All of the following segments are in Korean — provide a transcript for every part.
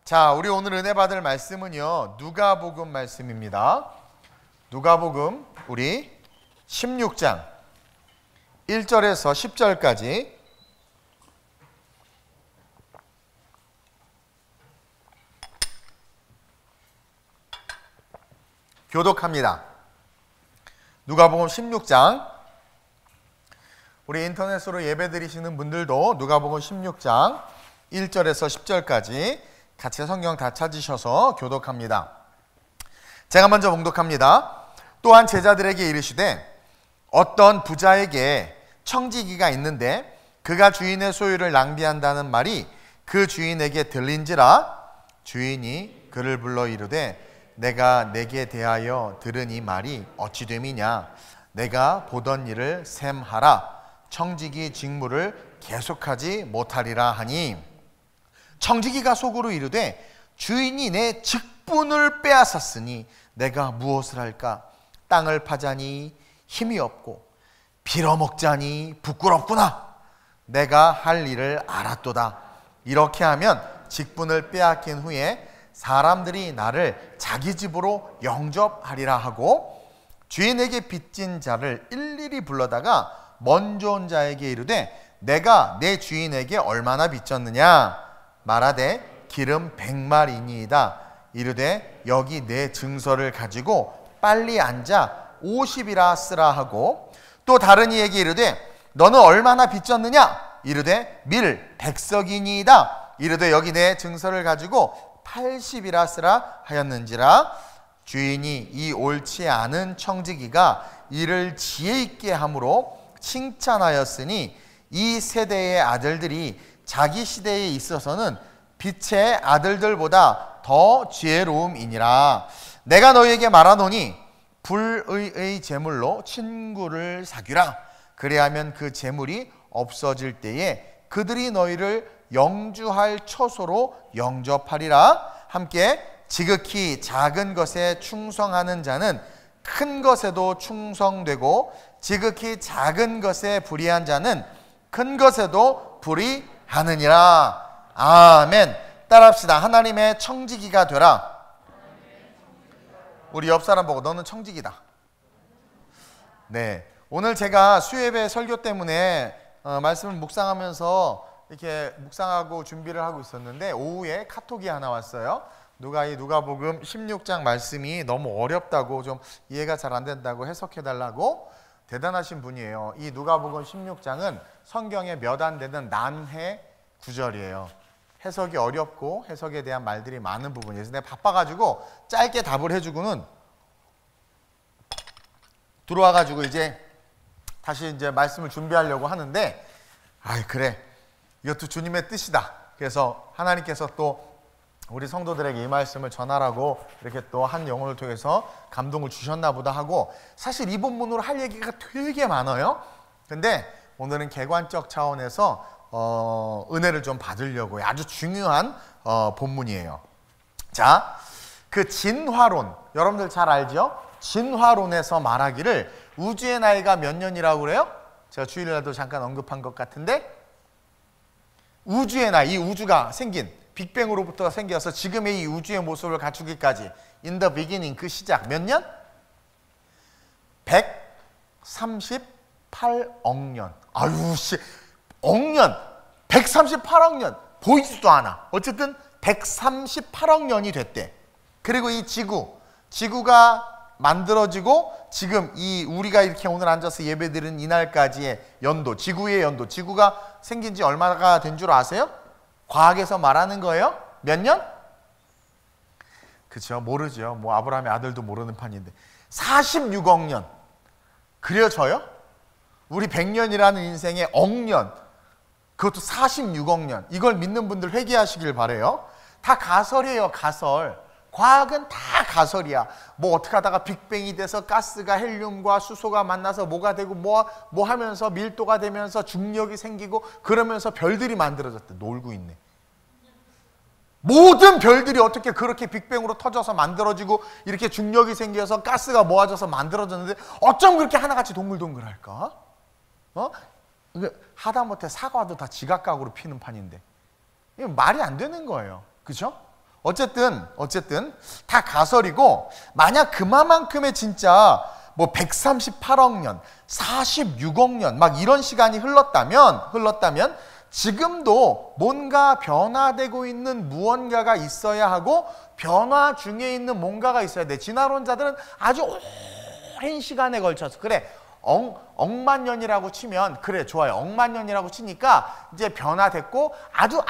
자, 우리 오늘 은혜 받을 말씀은요, 누가복음 말씀입니다. 누가복음 우리 16장 1절에서 10절까지 교독합니다. 누가복음 16장, 우리 인터넷으로 예배 드리시는 분들도 누가복음 16장 1절에서 10절까지 같이 성경 다 찾으셔서 교독합니다. 제가 먼저 봉독합니다. 또한 제자들에게 이르시되 어떤 부자에게 청지기가 있는데 그가 주인의 소유를 낭비한다는 말이 그 주인에게 들린지라. 주인이 그를 불러 이르되 내가 내게 대하여 들은 이 말이 어찌 됨이냐. 내가 보던 일을 셈하라. 청지기 직무를 계속하지 못하리라 하니, 청지기가 속으로 이르되 주인이 내 직분을 빼앗았으니 내가 무엇을 할까. 땅을 파자니 힘이 없고 빌어먹자니 부끄럽구나. 내가 할 일을 알았도다. 이렇게 하면 직분을 빼앗긴 후에 사람들이 나를 자기 집으로 영접하리라 하고, 주인에게 빚진 자를 일일이 불러다가 먼저 온 자에게 이르되 내가 내 주인에게 얼마나 빚졌느냐. 말하되 기름 100마리니이다. 이르되 여기 내 증서를 가지고 빨리 앉아 50이라 쓰라 하고, 또 다른 이에게 이르되 너는 얼마나 빚졌느냐. 이르되 밀 100석이니이다. 이르되 여기 내 증서를 가지고 80이라 쓰라 하였는지라. 주인이 이 옳지 않은 청지기가 이를 지혜 있게 함으로 칭찬하였으니 이 세대의 아들들이 자기 시대에 있어서는 빛의 아들들보다 더 지혜로움이니라. 내가 너희에게 말하노니 불의의 재물로 친구를 사귀라. 그리하면 그 재물이 없어질 때에 그들이 너희를 영주할 처소로 영접하리라. 함께 지극히 작은 것에 충성하는 자는 큰 것에도 충성되고 지극히 작은 것에 불의한 자는 큰 것에도 불의하느니라. 아멘. 따라합시다. 하나님의 청지기가 되라. 우리 옆 사람 보고 너는 청지기다. 네, 오늘 제가 수예배 설교 때문에 말씀을 묵상하면서 이렇게 묵상하고 준비를 하고 있었는데 오후에 카톡이 하나 왔어요. 누가복음 16장 말씀이 너무 어렵다고, 좀 이해가 잘 안 된다고 해석해달라고. 대단하신 분이에요. 이 누가복음 16장은 성경에 몇 안 되는 난해 구절이에요. 해석이 어렵고 해석에 대한 말들이 많은 부분이에요. 그래서 내가 바빠가지고 짧게 답을 해주고는 들어와가지고 이제 다시 이제 말씀을 준비하려고 하는데, 그래, 이것도 주님의 뜻이다. 그래서 하나님께서 또 우리 성도들에게 이 말씀을 전하라고 이렇게 또 한 영혼을 통해서 감동을 주셨나 보다 하고, 사실 이 본문으로 할 얘기가 되게 많아요. 근데 오늘은 개관적 차원에서 은혜를 좀 받으려고 아주 중요한 본문이에요. 자, 그 진화론, 여러분들 잘 알죠? 진화론에서 말하기를 우주의 나이가 몇 년이라고 그래요? 제가 주일날도 잠깐 언급한 것 같은데, 우주의 나이, 이 우주가 생긴, 빅뱅으로부터 생겨서 지금의 이 우주의 모습을 갖추기까지, in the beginning, 그 시작 몇 년? 138억 년. 억년, 138억 년, 보이지도 않아. 어쨌든 138억 년이 됐대. 그리고 이 지구가 만들어지고 지금 이 우리가 이렇게 오늘 앉아서 예배드리는 이날까지의 연도, 지구의 연도, 지구가 생긴 지 얼마가 된 줄 아세요? 과학에서 말하는 거예요? 몇 년? 그렇죠, 모르죠. 뭐 아브라함의 아들도 모르는 판인데 46억 년. 그려져요? 우리 100년이라는 인생의 억년, 그것도 46억 년. 이걸 믿는 분들 회개하시길 바래요. 다 가설이에요, 가설. 과학은 다 가설이야. 뭐 어떻게 하다가 빅뱅이 돼서 가스가 헬륨과 수소가 만나서 뭐가 되고 뭐 하면서 밀도가 되면서 중력이 생기고 그러면서 별들이 만들어졌대. 놀고 있네. 모든 별들이 어떻게 그렇게 빅뱅으로 터져서 만들어지고 이렇게 중력이 생겨서 가스가 모아져서 만들어졌는데 어쩜 그렇게 하나같이 동글동글할까? 하다못해 사과도 다 지각각으로 피는 판인데 이거 말이 안 되는 거예요. 그죠? 어쨌든 다 가설이고, 만약 그만큼의 진짜 뭐 138억 년, 46억 년 막 이런 시간이 흘렀다면 지금도 뭔가 변화되고 있는 무언가가 있어야 하고, 변화 중에 있는 뭔가가 있어야 돼. 진화론자들은 아주 오랜 시간에 걸쳐서, 그래 억만 년이라고 치면, 그래 좋아요, 억만 년이라고 치니까 이제 변화됐고 아주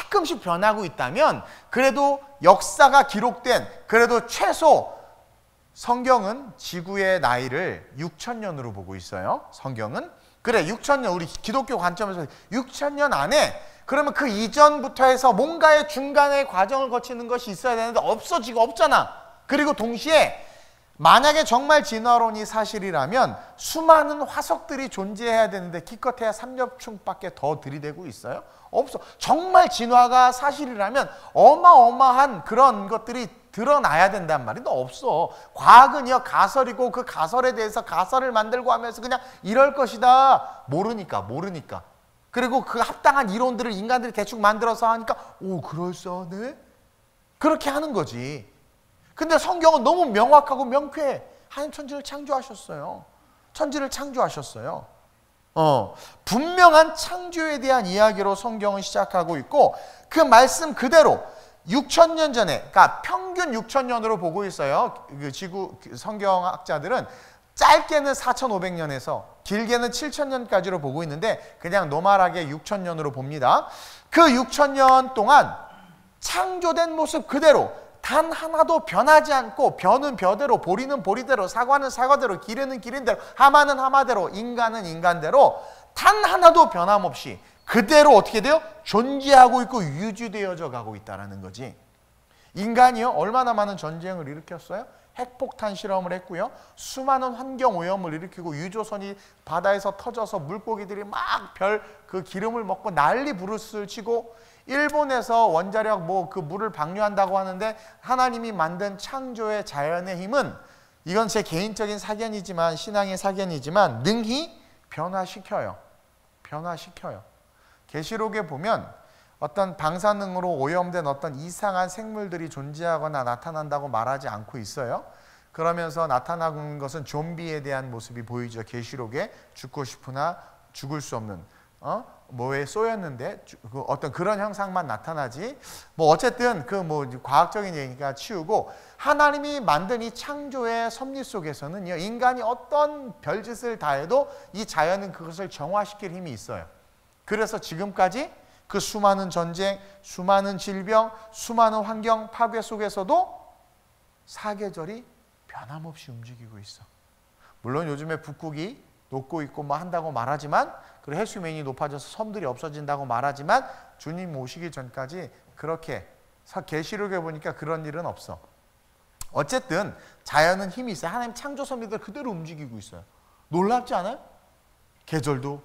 조금씩 변하고 있다면, 그래도 역사가 기록된, 그래도 최소 성경은 지구의 나이를 6,000년으로 보고 있어요. 성경은. 그래 6,000년, 우리 기독교 관점에서 6,000년 안에, 그러면 그 이전부터 해서 뭔가의 중간에 과정을 거치는 것이 있어야 되는데 없잖아. 그리고 동시에 만약에 정말 진화론이 사실이라면 수많은 화석들이 존재해야 되는데 기껏해야 삼엽충밖에 더 들이대고 있어요? 없어. 정말 진화가 사실이라면 어마어마한 그런 것들이 드러나야 된단 말이야. 없어. 과학은요 가설이고, 그 가설에 대해서 가설을 만들고 하면서 그냥 이럴 것이다 모르니까. 그리고 그 합당한 이론들을 인간들이 대충 만들어서 하니까 오 그럴싸하네, 그렇게 하는 거지. 근데 성경은 너무 명확하고 명쾌해. 하나님 천지를 창조하셨어요. 분명한 창조에 대한 이야기로 성경은 시작하고 있고, 그 말씀 그대로 6,000년 전에, 그러니까 평균 6,000년으로 보고 있어요. 그 지구 성경학자들은 짧게는 4,500년에서 길게는 7,000년까지로 보고 있는데, 그냥 노멀하게 6,000년으로 봅니다. 그 6,000년 동안 창조된 모습 그대로, 단 하나도 변하지 않고, 벼는 벼대로, 보리는 보리대로, 사과는 사과대로, 기른은 기른대로, 하마는 하마대로, 인간은 인간대로 단 하나도 변함없이 그대로 어떻게 돼요? 존재하고 있고 유지되어져 가고 있다는 거지. 인간이요 얼마나 많은 전쟁을 일으켰어요? 핵폭탄 실험을 했고요, 수많은 환경오염을 일으키고, 유조선이 바다에서 터져서 물고기들이 막 그 기름을 먹고 난리 부르스를 치고, 일본에서 원자력 뭐 그 물을 방류한다고 하는데, 하나님이 만든 창조의 자연의 힘은, 이건 제 개인적인 사견이지만, 신앙의 사견이지만 능히 변화시켜요. 계시록에 보면 어떤 방사능으로 오염된 어떤 이상한 생물들이 존재하거나 나타난다고 말하지 않고 있어요. 그러면서 나타나는 것은 좀비에 대한 모습이 보이죠. 계시록에 죽고 싶으나 죽을 수 없는 뭐에 쏘였는데 어떤 그런 형상만 나타나지. 뭐 어쨌든 그 뭐 과학적인 얘기가 치우고, 하나님이 만든 이 창조의 섭리 속에서는요, 인간이 어떤 별짓을 다 해도 이 자연은 그것을 정화시킬 힘이 있어요. 그래서 지금까지 그 수많은 전쟁, 수많은 질병, 수많은 환경 파괴 속에서도 사계절이 변함없이 움직이고 있어. 물론 요즘에 북극이 녹고 있고 뭐 한다고 말하지만, 그리고 해수면이 높아져서 섬들이 없어진다고 말하지만, 주님 오시기 전까지 그렇게 계시록에 보니까 그런 일은 없어. 어쨌든 자연은 힘이 있어요. 하나님 창조 섭리들 그대로 움직이고 있어요. 놀랍지 않아요? 계절도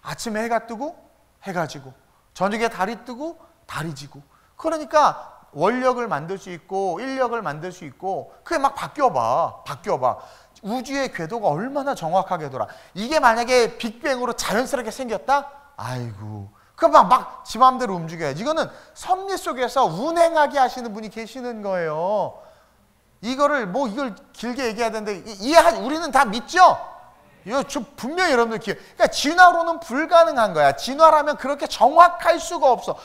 아침에 해가 뜨고 해가 지고, 저녁에 달이 뜨고 달이 지고, 그러니까 원력을 만들 수 있고 인력을 만들 수 있고, 그게 막 바뀌어봐. 우주의 궤도가 얼마나 정확하게 돌아. 이게 만약에 빅뱅으로 자연스럽게 생겼다? 아이고, 그럼 막 지 마음대로 움직여야지. 이거는 섭리 속에서 운행하게 하시는 분이 계시는 거예요. 이걸 길게 얘기해야 되는데, 우리는 다 믿죠? 이거 분명히 여러분들 그러니까 진화로는 불가능한 거야. 진화라면 그렇게 정확할 수가 없어요.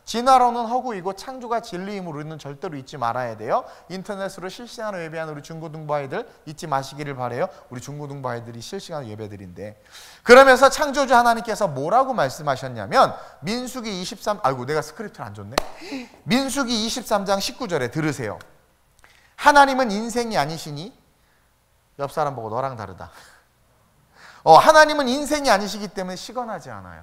진화론은 허구이고 창조가 진리임을 우리는 절대로 잊지 말아야 돼요. 인터넷으로 실시간으로 예배하는 우리 중고등부 아이들 잊지 마시기를 바라요. 우리 중고등부 아이들이 실시간 예배드린대. 그러면서 창조주 하나님께서 뭐라고 말씀하셨냐면, 민수기 23, 아이고 내가 스크립트를 안 줬네. 민수기 23장 19절에 들으세요. 하나님은 인생이 아니시니, 옆 사람 보고 너랑 다르다. 하나님은 인생이 아니시기 때문에 시건하지 않아요.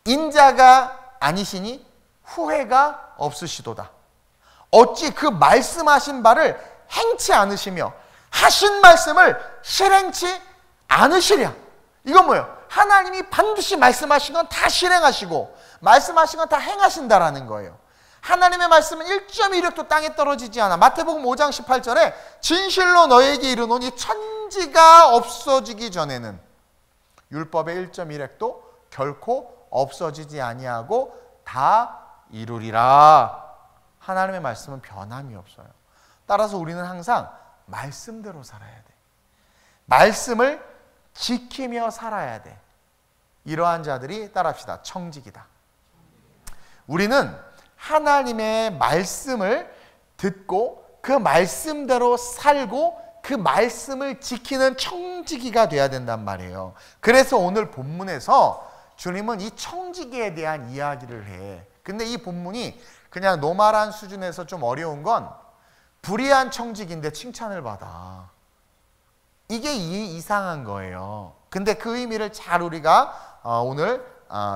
인자가 아니시니 후회가 없으시도다. 어찌 그 말씀하신 바를 행치 않으시며 하신 말씀을 실행치 않으시랴. 이건 뭐예요? 하나님이 반드시 말씀하신 건 다 실행하시고 말씀하신 건 다 행하신다라는 거예요. 하나님의 말씀은 1.1획도 땅에 떨어지지 않아. 마태복음 5장 18절에 진실로 너에게 이르노니 천지가 없어지기 전에는 율법의 1.1획도 결코 없어지지 아니하고 다 이루리라. 하나님의 말씀은 변함이 없어요. 따라서 우리는 항상 말씀대로 살아야 돼. 말씀을 지키며 살아야 돼. 이러한 자들이 따라합시다. 청직이다. 우리는 하나님의 말씀을 듣고 그 말씀대로 살고 그 말씀을 지키는 청지기가 돼야 된단 말이에요. 그래서 오늘 본문에서 주님은 이 청지기에 대한 이야기를 해. 근데 이 본문이 그냥 노말한 수준에서 좀 어려운 건 불의한 청지기인데 칭찬을 받아. 이게 이상한 거예요. 근데 그 의미를 잘 우리가 오늘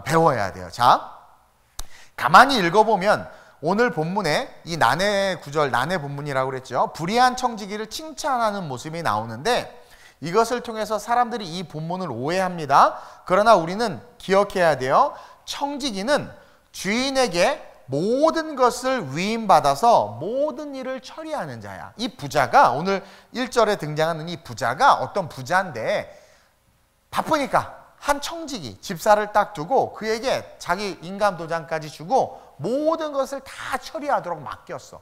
배워야 돼요. 자, 가만히 읽어보면 오늘 본문에 이 난해 구절, 난해 본문이라고 그랬죠. 불의한 청지기를 칭찬하는 모습이 나오는데 이것을 통해서 사람들이 이 본문을 오해합니다. 그러나 우리는 기억해야 돼요. 청지기는 주인에게 모든 것을 위임받아서 모든 일을 처리하는 자야. 이 부자가 오늘 1절에 등장하는 이 부자가 어떤 부자인데 바쁘니까 한 청지기, 집사를 딱 두고 그에게 자기 인감도장까지 주고 모든 것을 다 처리하도록 맡겼어.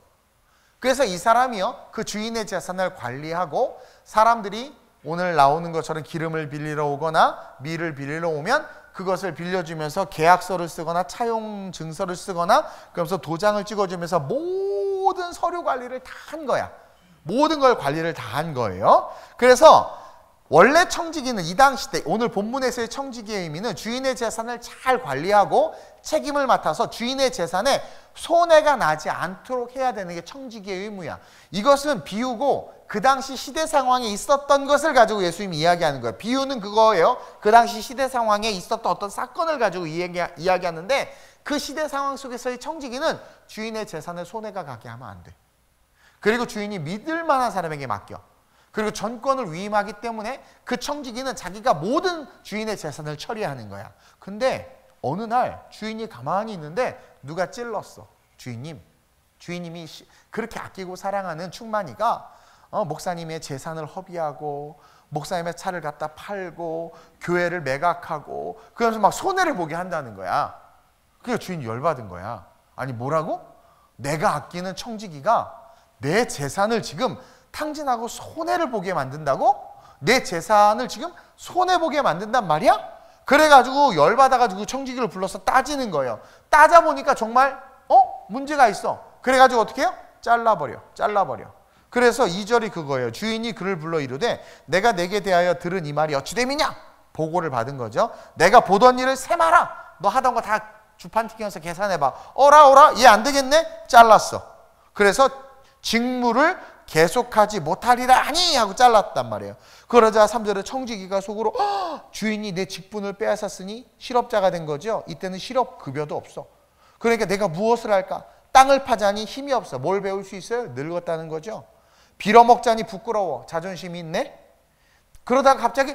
그래서 이 사람이요, 그 주인의 재산을 관리하고 사람들이 오늘 나오는 것처럼 기름을 빌리러 오거나 밀을 빌리러 오면 그것을 빌려주면서 계약서를 쓰거나 차용 증서를 쓰거나 그러면서 도장을 찍어주면서 모든 서류 관리를 다 한 거야. 모든 걸 관리를 다 한 거예요. 그래서 원래 청지기는 이 당시 때 오늘 본문에서의 청지기의 의미는 주인의 재산을 잘 관리하고 책임을 맡아서 주인의 재산에 손해가 나지 않도록 해야 되는 게 청지기의 의무야. 이것은 비유고 그 당시 시대 상황에 있었던 것을 가지고 예수님이 이야기하는 거예요. 비유는 그거예요. 그 당시 시대 상황에 있었던 어떤 사건을 가지고 이야기하는데 그 시대 상황 속에서의 청지기는 주인의 재산에 손해가 가게 하면 안 돼. 그리고 주인이 믿을 만한 사람에게 맡겨. 그리고 전권을 위임하기 때문에 그 청지기는 자기가 모든 주인의 재산을 처리하는 거야. 근데 어느 날 주인이 가만히 있는데 누가 찔렀어. 주인님이 그렇게 아끼고 사랑하는 충만이가 목사님의 재산을 허비하고 목사님의 차를 갖다 팔고 교회를 매각하고 그러면서 막 손해를 보게 한다는 거야. 그래서 주인이 열받은 거야. 아니 뭐라고? 내가 아끼는 청지기가 내 재산을 지금 탕진하고 손해를 보게 만든다고? 내 재산을 지금 손해보게 만든단 말이야? 그래가지고 열받아가지고 청지기를 불러서 따지는 거예요. 따져보니까 정말 문제가 있어. 그래가지고 어떻게 해요? 잘라버려. 그래서 2절이 그거예요. 주인이 그를 불러 이르되 내가 내게 대하여 들은 이 말이 어찌 됨이냐? 보고를 받은 거죠. 내가 보던 일을 세마라. 너 하던 거 다 주판 튀겨서 계산해봐. 어라 얘 안 되겠네? 잘랐어. 그래서 직무를 계속하지 못하리라 하니 하고 잘랐단 말이에요. 그러자 3절에 청지기가 속으로 주인이 내 직분을 빼앗았으니 실업자가 된 거죠. 이때는 실업급여도 없어. 그러니까 내가 무엇을 할까? 땅을 파자니 힘이 없어. 뭘 배울 수 있어요? 늙었다는 거죠. 빌어먹자니 부끄러워. 자존심이 있네. 그러다가 갑자기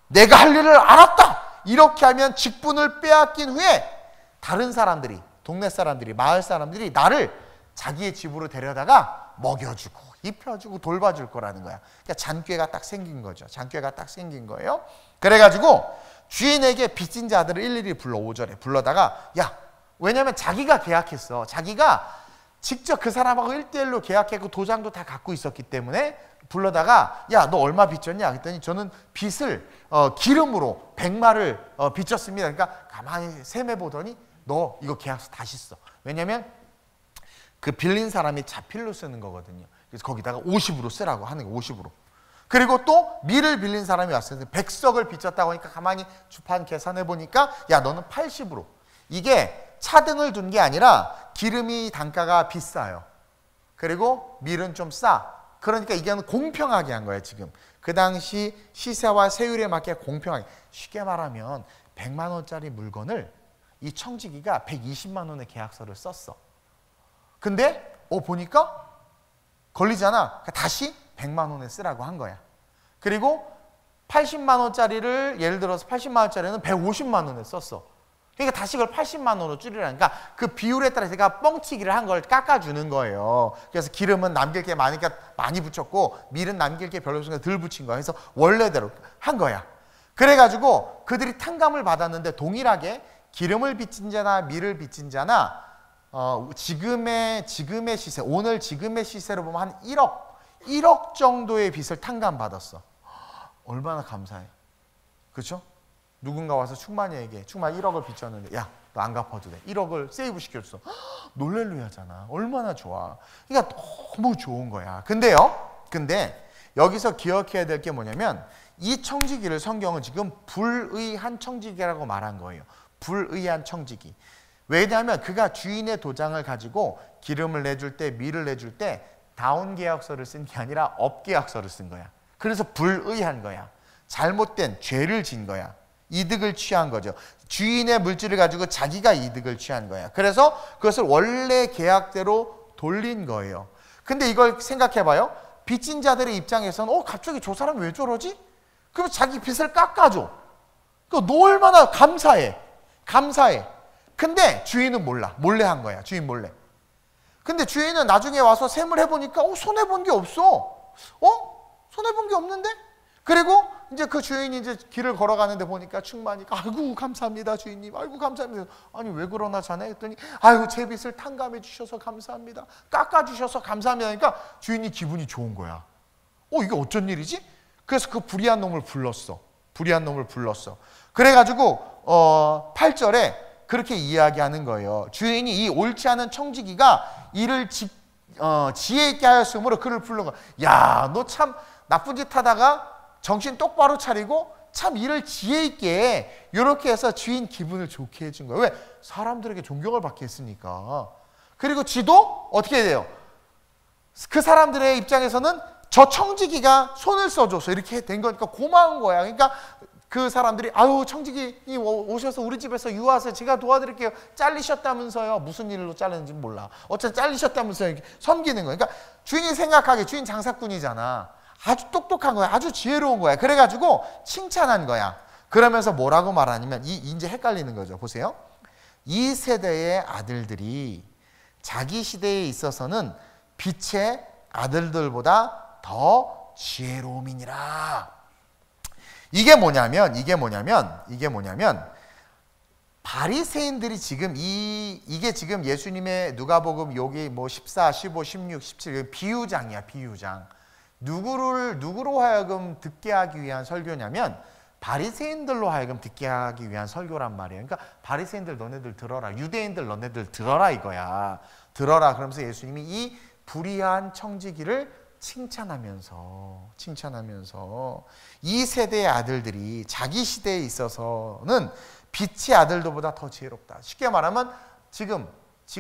내가 할 일을 알았다. 이렇게 하면 직분을 빼앗긴 후에 다른 사람들이, 동네 사람들이, 마을 사람들이 나를 자기의 집으로 데려다가 먹여주고 입혀주고 돌봐줄 거라는 거야. 그러니까 잔꾀가 딱 생긴 거죠. 잔꾀가 딱 생긴 거예요. 그래가지고 주인에게 빚진 자들을 일일이 불러. 5절에 불러다가 왜냐면 자기가 계약했어. 자기가 직접 그 사람하고 1대1로 계약했고 도장도 다 갖고 있었기 때문에 불러다가 너 얼마 빚졌냐? 그랬더니 저는 빚을 기름으로 100마를 빚졌습니다. 그러니까 가만히 셈해보더니 너 이거 계약서 다시 써. 왜냐면 그 빌린 사람이 자필로 쓰는 거거든요. 그래서 거기다가 50으로 쓰라고 하는 거. 50으로. 그리고 또 밀을 빌린 사람이 왔어요. 100석을 빚졌다고 하니까 가만히 주판 계산해 보니까 너는 80으로. 이게 차등을 둔 게 아니라 기름이 단가가 비싸요. 그리고 밀은 좀 싸. 그러니까 이게 공평하게 한 거예요. 지금 그 당시 시세와 세율에 맞게 공평하게. 쉽게 말하면 100만 원짜리 물건을 이 청지기가 120만 원의 계약서를 썼어. 근데 보니까 걸리잖아. 다시 100만 원에 쓰라고 한 거야. 그리고 80만 원짜리를 예를 들어서 80만 원짜리는 150만 원에 썼어. 그러니까 다시 그걸 80만 원으로 줄이라니까 그 비율에 따라 제가 뻥튀기를 한 걸 깎아주는 거예요. 그래서 기름은 남길 게 많으니까 많이 붙였고 밀은 남길 게 별로 없으니까 덜 붙인 거야. 그래서 원래대로 한 거야. 그래가지고 그들이 탕감을 받았는데 동일하게 기름을 빚진 자나 밀을 빚진 자나 지금의 시세, 오늘 지금의 시세로 보면 한 1억 정도의 빚을 탕감받았어. 얼마나 감사해. 그렇죠? 누군가 와서 충만이에게 충만 1억을 빚졌는데 야, 너 안 갚아도 돼. 1억을 세이브 시켜줬어. 놀렐루야잖아. 얼마나 좋아. 그러니까 너무 좋은 거야. 근데 여기서 기억해야 될 게 뭐냐면 이 청지기를 성경은 지금 불의한 청지기라고 말한 거예요. 불의한 청지기. 왜냐하면 그가 주인의 도장을 가지고 기름을 내줄 때, 밀을 내줄 때 다운 계약서를 쓴 게 아니라 업 계약서를 쓴 거야. 그래서 불의한 거야. 잘못된 죄를 진 거야. 이득을 취한 거죠. 주인의 물질을 가지고 자기가 이득을 취한 거야. 그래서 그것을 원래 계약대로 돌린 거예요. 근데 이걸 생각해봐요. 빚진 자들의 입장에서는 갑자기 저 사람 왜 저러지? 그럼 자기 빚을 깎아줘. 너 얼마나 감사해. 근데 주인은 몰라. 몰래 한 거야. 주인 몰래. 근데 주인은 나중에 와서 셈을 해보니까 손해본 게 없어. 손해본 게 없는데? 그리고 이제 그 주인이 이제 길을 걸어가는데 보니까 충만이니까 아이고 감사합니다 주인님. 아이고 감사합니다. 아니 왜 그러나 자네? 했더니 아이고 제 빚을 탕감해 주셔서 감사합니다. 깎아 주셔서 감사합니다. 그러니까 주인이 기분이 좋은 거야. 이게 어쩐 일이지? 그래서 그 불의한 놈을 불렀어. 그래가지고 8절에 그렇게 이야기하는 거예요. 주인이 이 옳지 않은 청지기가 이를 지혜 있게 하였으므로 그를 부른 거야. 야, 너 참 나쁜 짓 하다가 정신 똑바로 차리고 참 일을 지혜 있게 이렇게 해서 주인 기분을 좋게 해준 거예요. 왜? 사람들에게 존경을 받게 했으니까. 그리고 쥐도 어떻게 돼요? 그 사람들의 입장에서는 저 청지기가 손을 써줘서 이렇게 된 거니까 고마운 거야. 그러니까 그 사람들이 아유 청지기님 오셔서 우리 집에서 유하세요. 제가 도와드릴게요. 잘리셨다면서요. 무슨 일로 잘렸는지 몰라. 어쨌든 잘리셨다면서요. 이렇게 섬기는 거야. 그러니까 주인이 생각하기에 주인 장사꾼이잖아. 아주 똑똑한 거야. 아주 지혜로운 거야. 그래가지고 칭찬한 거야. 그러면서 뭐라고 말하냐면 이제 헷갈리는 거죠. 보세요. 이 세대의 아들들이 자기 시대에 있어서는 빛의 아들들보다 더 지혜로움이니라. 이게 뭐냐면 바리새인들이 지금 이게 지금 예수님의 누가복음 여기 14, 15, 16, 17 비유장이야. 비유장. 누구로 하여금 듣게 하기 위한 설교냐면 바리새인들로 하여금 듣게 하기 위한 설교란 말이에요. 그러니까 바리새인들 너네들 들어라. 유대인들 너네들 들어라 이거야. 들어라. 그러면서 예수님이 이 불의한 청지기를 칭찬하면서 이 세대의 아들들이 자기 시대에 있어서는 빛의 아들들보다 더 지혜롭다. 쉽게 말하면 지금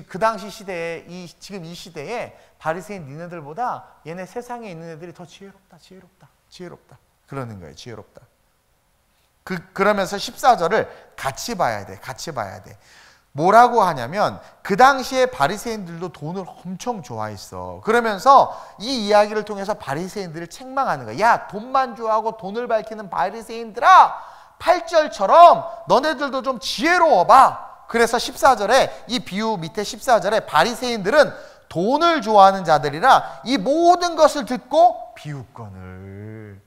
그 당시 시대에 지금 이 시대에 바리새인 니네들보다 얘네 세상에 있는 애들이 더 지혜롭다. 그러는 거예요. 지혜롭다. 그러면서 14절을 같이 봐야 돼. 뭐라고 하냐면 그 당시에 바리새인들도 돈을 엄청 좋아했어. 그러면서 이 이야기를 통해서 바리새인들을 책망하는 거야. 야, 돈만 좋아하고 돈을 밝히는 바리새인들아, 8절처럼 너네들도 좀 지혜로워봐. 그래서 14절에 이 비유 밑에 14절에 바리새인들은 돈을 좋아하는 자들이라 이 모든 것을 듣고 비웃거늘.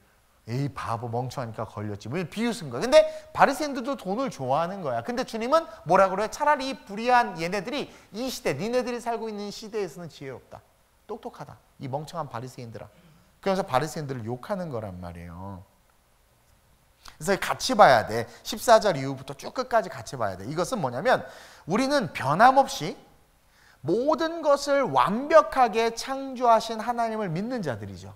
에이 바보 멍청하니까 걸렸지. 비웃은 거야. 근데 바리새인들도 돈을 좋아하는 거야. 근데 주님은 뭐라 그래요? 차라리 이 불의한 얘네들이 이 시대, 니네들이 살고 있는 시대에서는 지혜롭다. 똑똑하다. 이 멍청한 바리새인들아. 그래서 바리새인들을 욕하는 거란 말이에요. 그래서 같이 봐야 돼. 14절 이후부터 쭉 끝까지 같이 봐야 돼. 이것은 뭐냐면 우리는 변함없이 모든 것을 완벽하게 창조하신 하나님을 믿는 자들이죠.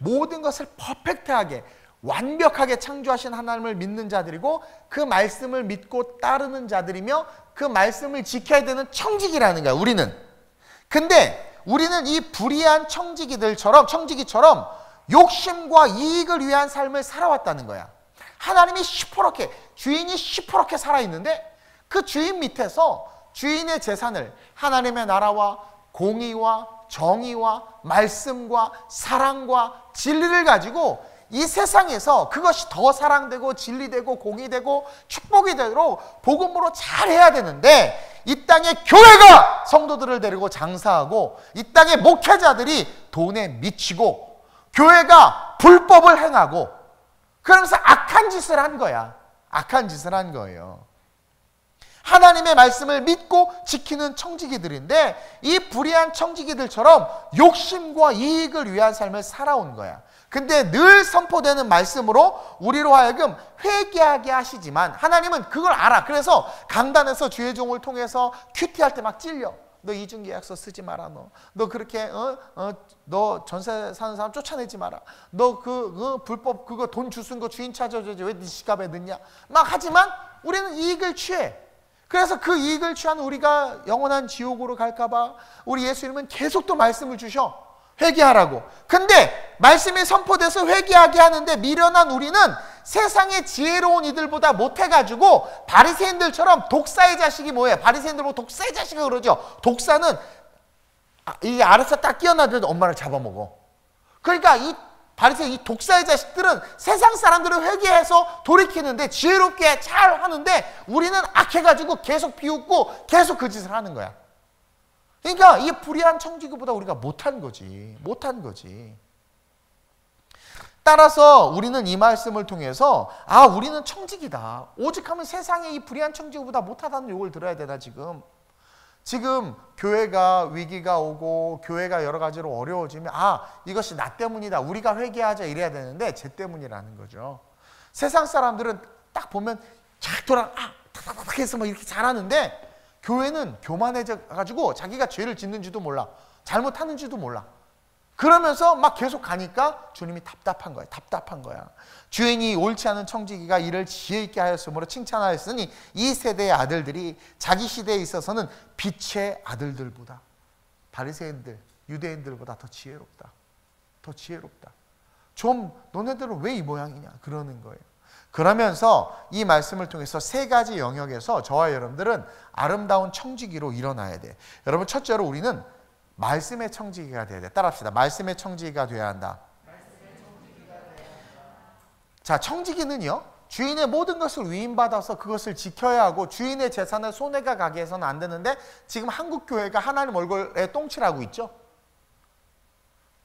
모든 것을 퍼펙트하게 완벽하게 창조하신 하나님을 믿는 자들이고 그 말씀을 믿고 따르는 자들이며 그 말씀을 지켜야 되는 청지기라는 거야. 우리는. 근데 우리는 이 불의한 청지기처럼 욕심과 이익을 위한 삶을 살아왔다는 거야. 하나님이 시퍼렇게, 주인이 시퍼렇게 살아있는데 그 주인 밑에서 주인의 재산을 하나님의 나라와 공의와 정의와 말씀과 사랑과 진리를 가지고 이 세상에서 그것이 더 사랑되고 진리되고 공의되고 축복이 되도록 복음으로 잘해야 되는데 이 땅에 교회가 성도들을 데리고 장사하고 이 땅에 목회자들이 돈에 미치고 교회가 불법을 행하고 그러면서 악한 짓을 한 거야. 악한 짓을 한 거예요. 하나님의 말씀을 믿고 지키는 청지기들인데 이 불의한 청지기들처럼 욕심과 이익을 위한 삶을 살아온 거야. 근데 늘 선포되는 말씀으로 우리로 하여금 회개하게 하시지만 하나님은 그걸 알아. 그래서 강단에서 주의 종을 통해서 큐티할 때 막 찔려. 너 이중계약서 쓰지 마라. 너 그렇게 너 전세 사는 사람 쫓아내지 마라. 너 불법 그거 돈 주순 거 주인 찾아줘야지 왜 네 지갑에 넣냐. 막 하지만 우리는 이익을 취해. 그래서 그 이익을 취한 우리가 영원한 지옥으로 갈까봐 우리 예수님은 계속 또 말씀을 주셔. 회개하라고. 근데 말씀이 선포돼서 회개하게 하는데 미련한 우리는 세상의 지혜로운 이들보다 못해가지고 바리새인들처럼 독사의 자식이 뭐예요? 바리새인들 보고 독사의 자식이 그러죠. 독사는 이 아래서 딱 끼어나더라도 엄마를 잡아먹어. 그러니까 이 바리새인, 이 독사의 자식들은 세상 사람들을 회개해서 돌이키는데 지혜롭게 잘 하는데 우리는 악해가지고 계속 비웃고 계속 그 짓을 하는 거야. 그러니까 이 불의한 청지기보다 우리가 못한 거지. 못한 거지. 따라서 우리는 이 말씀을 통해서 우리는 청지기다. 오직 하면 세상에 이 불의한 청지기보다 못하다는 욕을 들어야 되나 지금. 지금 교회가 위기가 오고 교회가 여러 가지로 어려워지면 이것이 나 때문이다. 우리가 회개하자 이래야 되는데 쟤 때문이라는 거죠. 세상 사람들은 딱 보면 쫙 돌아 탁탁탁 해서 막 이렇게 잘하는데 교회는 교만해져가지고 자기가 죄를 짓는지도 몰라. 잘못하는지도 몰라. 그러면서 막 계속 가니까 주님이 답답한 거야. 답답한 거야. 주인이 옳지 않은 청지기가 이를 지혜 있게 하였으므로 칭찬하였으니 이 세대의 아들들이 자기 시대에 있어서는 빛의 아들들보다 바리새인들, 유대인들보다 더 지혜롭다. 더 지혜롭다. 좀 너네들은 왜 이 모양이냐 그러는 거예요. 그러면서 이 말씀을 통해서 세 가지 영역에서 저와 여러분들은 아름다운 청지기로 일어나야 돼. 여러분 첫째로 우리는 말씀의 청지기가 돼야 돼. 따라합시다. 말씀의 청지기가 돼야 한다. 자, 청지기는요. 주인의 모든 것을 위임받아서 그것을 지켜야 하고 주인의 재산에 손해가 가게 해서는 안 되는데 지금 한국 교회가 하나님 얼굴에 똥칠하고 있죠.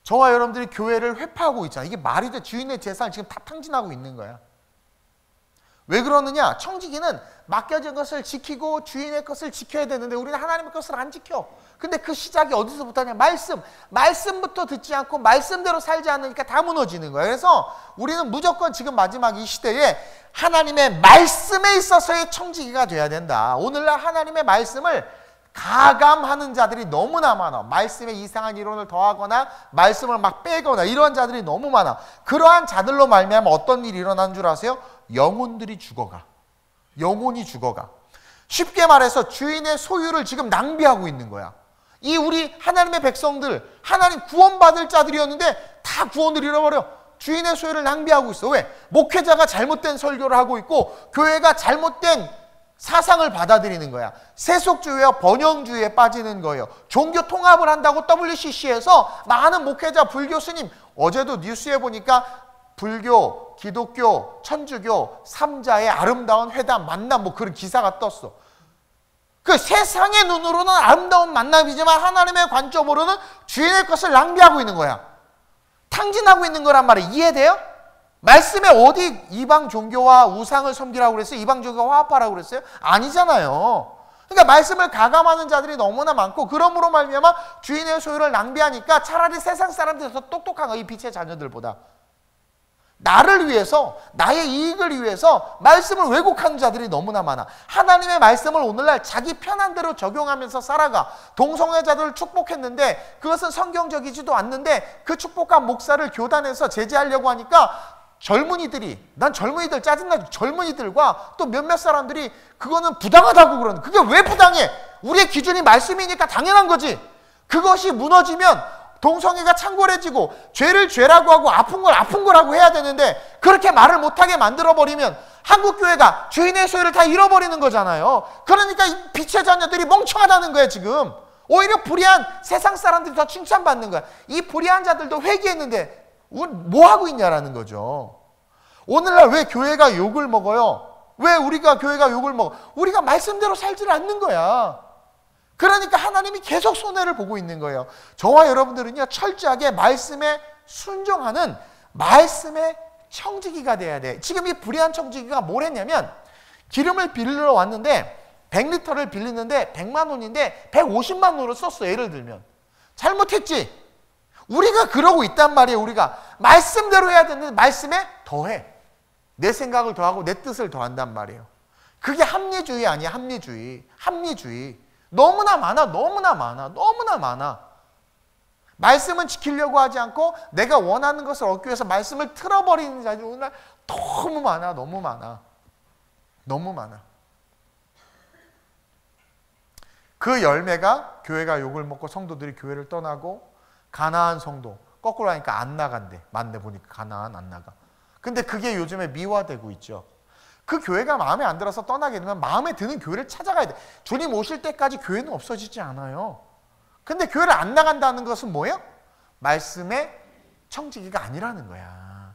저와 여러분들이 교회를 회파하고 있잖아요. 이게 말이 돼. 주인의 재산을 지금 다 탕진하고 있는 거야. 왜 그러느냐? 청지기는 맡겨진 것을 지키고 주인의 것을 지켜야 되는데 우리는 하나님의 것을 안 지켜. 근데 그 시작이 어디서부터냐? 말씀부터 듣지 않고 말씀대로 살지 않으니까 다 무너지는 거예요. 그래서 우리는 무조건 지금 마지막 이 시대에 하나님의 말씀에 있어서의 청지기가 돼야 된다. 오늘날 하나님의 말씀을 가감하는 자들이 너무나 많아. 말씀에 이상한 이론을 더하거나 말씀을 막 빼거나 이러한 자들이 너무 많아. 그러한 자들로 말미암아 어떤 일이 일어나는 줄 아세요? 영혼들이 죽어가. 영혼이 죽어가. 쉽게 말해서 주인의 소유를 지금 낭비하고 있는 거야. 이 우리 하나님의 백성들, 하나님 구원받을 자들이었는데 다 구원을 잃어버려. 주인의 소유를 낭비하고 있어. 왜? 목회자가 잘못된 설교를 하고 있고 교회가 잘못된 사상을 받아들이는 거야. 세속주의와 번영주의에 빠지는 거예요. 종교 통합을 한다고 WCC에서 많은 목회자, 불교 스님, 어제도 뉴스에 보니까 불교, 기독교, 천주교 3자의 아름다운 회담, 만남 뭐 그런 기사가 떴어. 그 세상의 눈으로는 아름다운 만남이지만 하나님의 관점으로는 주인의 것을 낭비하고 있는 거야. 탕진하고 있는 거란 말이에요. 이해돼요? 말씀에 어디 이방 종교와 우상을 섬기라고 그랬어요? 이방 종교와 화합하라고 그랬어요? 아니잖아요. 그러니까 말씀을 가감하는 자들이 너무나 많고 그러므로 말미암아 주인의 소유를 낭비하니까 차라리 세상 사람들이 더 똑똑한 거야. 이 빛의 자녀들보다. 나를 위해서, 나의 이익을 위해서 말씀을 왜곡하는 자들이 너무나 많아. 하나님의 말씀을 오늘날 자기 편한 대로 적용하면서 살아가. 동성애자들을 축복했는데 그것은 성경적이지도 않는데 그 축복한 목사를 교단에서 제재하려고 하니까 젊은이들이, 난 젊은이들 짜증나죠. 젊은이들과 또 몇몇 사람들이 그거는 부당하다고 그러는. 그게 왜 부당해? 우리의 기준이 말씀이니까 당연한 거지. 그것이 무너지면 동성애가 창궐해지고 죄를 죄라고 하고 아픈 걸 아픈 거라고 해야 되는데 그렇게 말을 못하게 만들어버리면 한국교회가 주인의 소유를 다 잃어버리는 거잖아요. 그러니까 이 빛의 자녀들이 멍청하다는 거예요 지금. 오히려 불의한 세상 사람들이 더 칭찬받는 거야. 이 불의한 자들도 회개했는데 뭐 하고 있냐라는 거죠. 오늘날 왜 교회가 욕을 먹어요? 왜 우리가 교회가 욕을 먹어? 우리가 말씀대로 살지를 않는 거야. 그러니까 하나님이 계속 손해를 보고 있는 거예요. 저와 여러분들은요 철저하게 말씀에 순종하는 말씀의 청지기가 돼야 돼. 지금 이 불의한 청지기가 뭘 했냐면 기름을 빌리러 왔는데 100리터를 빌리는데 100만 원인데 150만 원으로 썼어. 예를 들면. 잘못했지. 우리가 그러고 있단 말이에요. 우리가 말씀대로 해야 되는데 말씀에 더해. 내 생각을 더하고 내 뜻을 더한단 말이에요. 그게 합리주의 아니야. 합리주의. 너무나 많아. 말씀은 지키려고 하지 않고 내가 원하는 것을 얻기 위해서 말씀을 틀어버리는 자들이 오늘날 너무 많아. 그 열매가 교회가 욕을 먹고 성도들이 교회를 떠나고 가나안 성도 거꾸로 하니까 안 나간대. 맞네 보니까 가나안 안 나가. 근데 그게 요즘에 미화되고 있죠. 그 교회가 마음에 안 들어서 떠나게 되면 마음에 드는 교회를 찾아가야 돼. 주님 오실 때까지 교회는 없어지지 않아요. 근데 교회를 안 나간다는 것은 뭐예요? 말씀의 청지기가 아니라는 거야.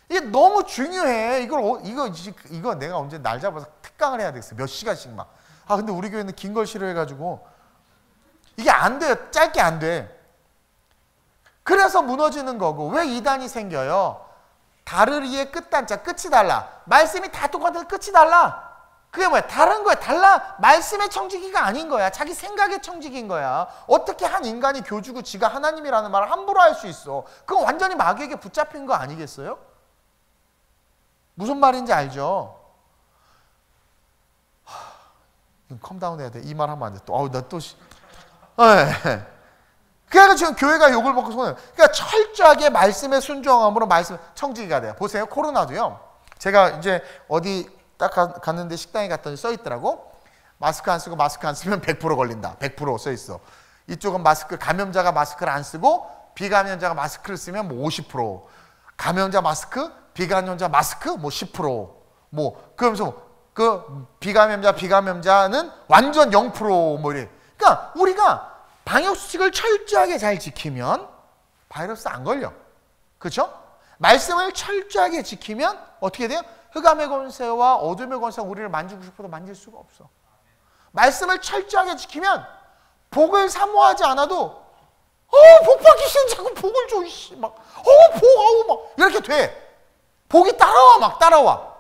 이게 너무 중요해. 이거 내가 언제 날 잡아서 특강을 해야 되겠어. 몇 시간씩 막. 근데 우리 교회는 긴 걸 싫어해가지고 이게 안 돼요. 짧게 안 돼. 그래서 무너지는 거고. 왜 이단이 생겨요? 다르리의 끝단자, 끝이 달라. 말씀이 다 똑같은데 끝이 달라. 그게 뭐야? 다른 거야. 달라. 말씀의 청지기가 아닌 거야. 자기 생각의 청지기인 거야. 어떻게 한 인간이 교주고 지가 하나님이라는 말을 함부로 할 수 있어? 그건 완전히 마귀에게 붙잡힌 거 아니겠어요? 무슨 말인지 알죠? 컴다운 해야 돼. 이 말 하면 안 돼. 그러니까 지금 교회가 욕을 먹고 손을. 그러니까 철저하게 말씀의 순종함으로 말씀 청지기가 돼요. 보세요. 코로나도요. 제가 이제 어디 딱 갔는데 식당에 갔더니 써 있더라고. 마스크 안 쓰고 마스크 안 쓰면 100% 걸린다. 100% 써 있어. 이쪽은 감염자가 마스크를 안 쓰고 비감염자가 마스크를 쓰면 뭐 50%. 감염자 마스크, 비감염자 마스크 뭐 10%. 그러면서 그 비감염자는 완전 0% 뭐 이래. 그러니까 우리가 방역수칙을 철저하게 잘 지키면 바이러스 안 걸려. 그렇죠? 말씀을 철저하게 지키면 어떻게 돼요? 흑암의 권세와 어둠의 권세가 우리를 만지고 싶어도 만질 수가 없어. 말씀을 철저하게 지키면 복을 사모하지 않아도 복 받기 싫은 자꾸 복을 줘. 이렇게 돼. 복이 따라와.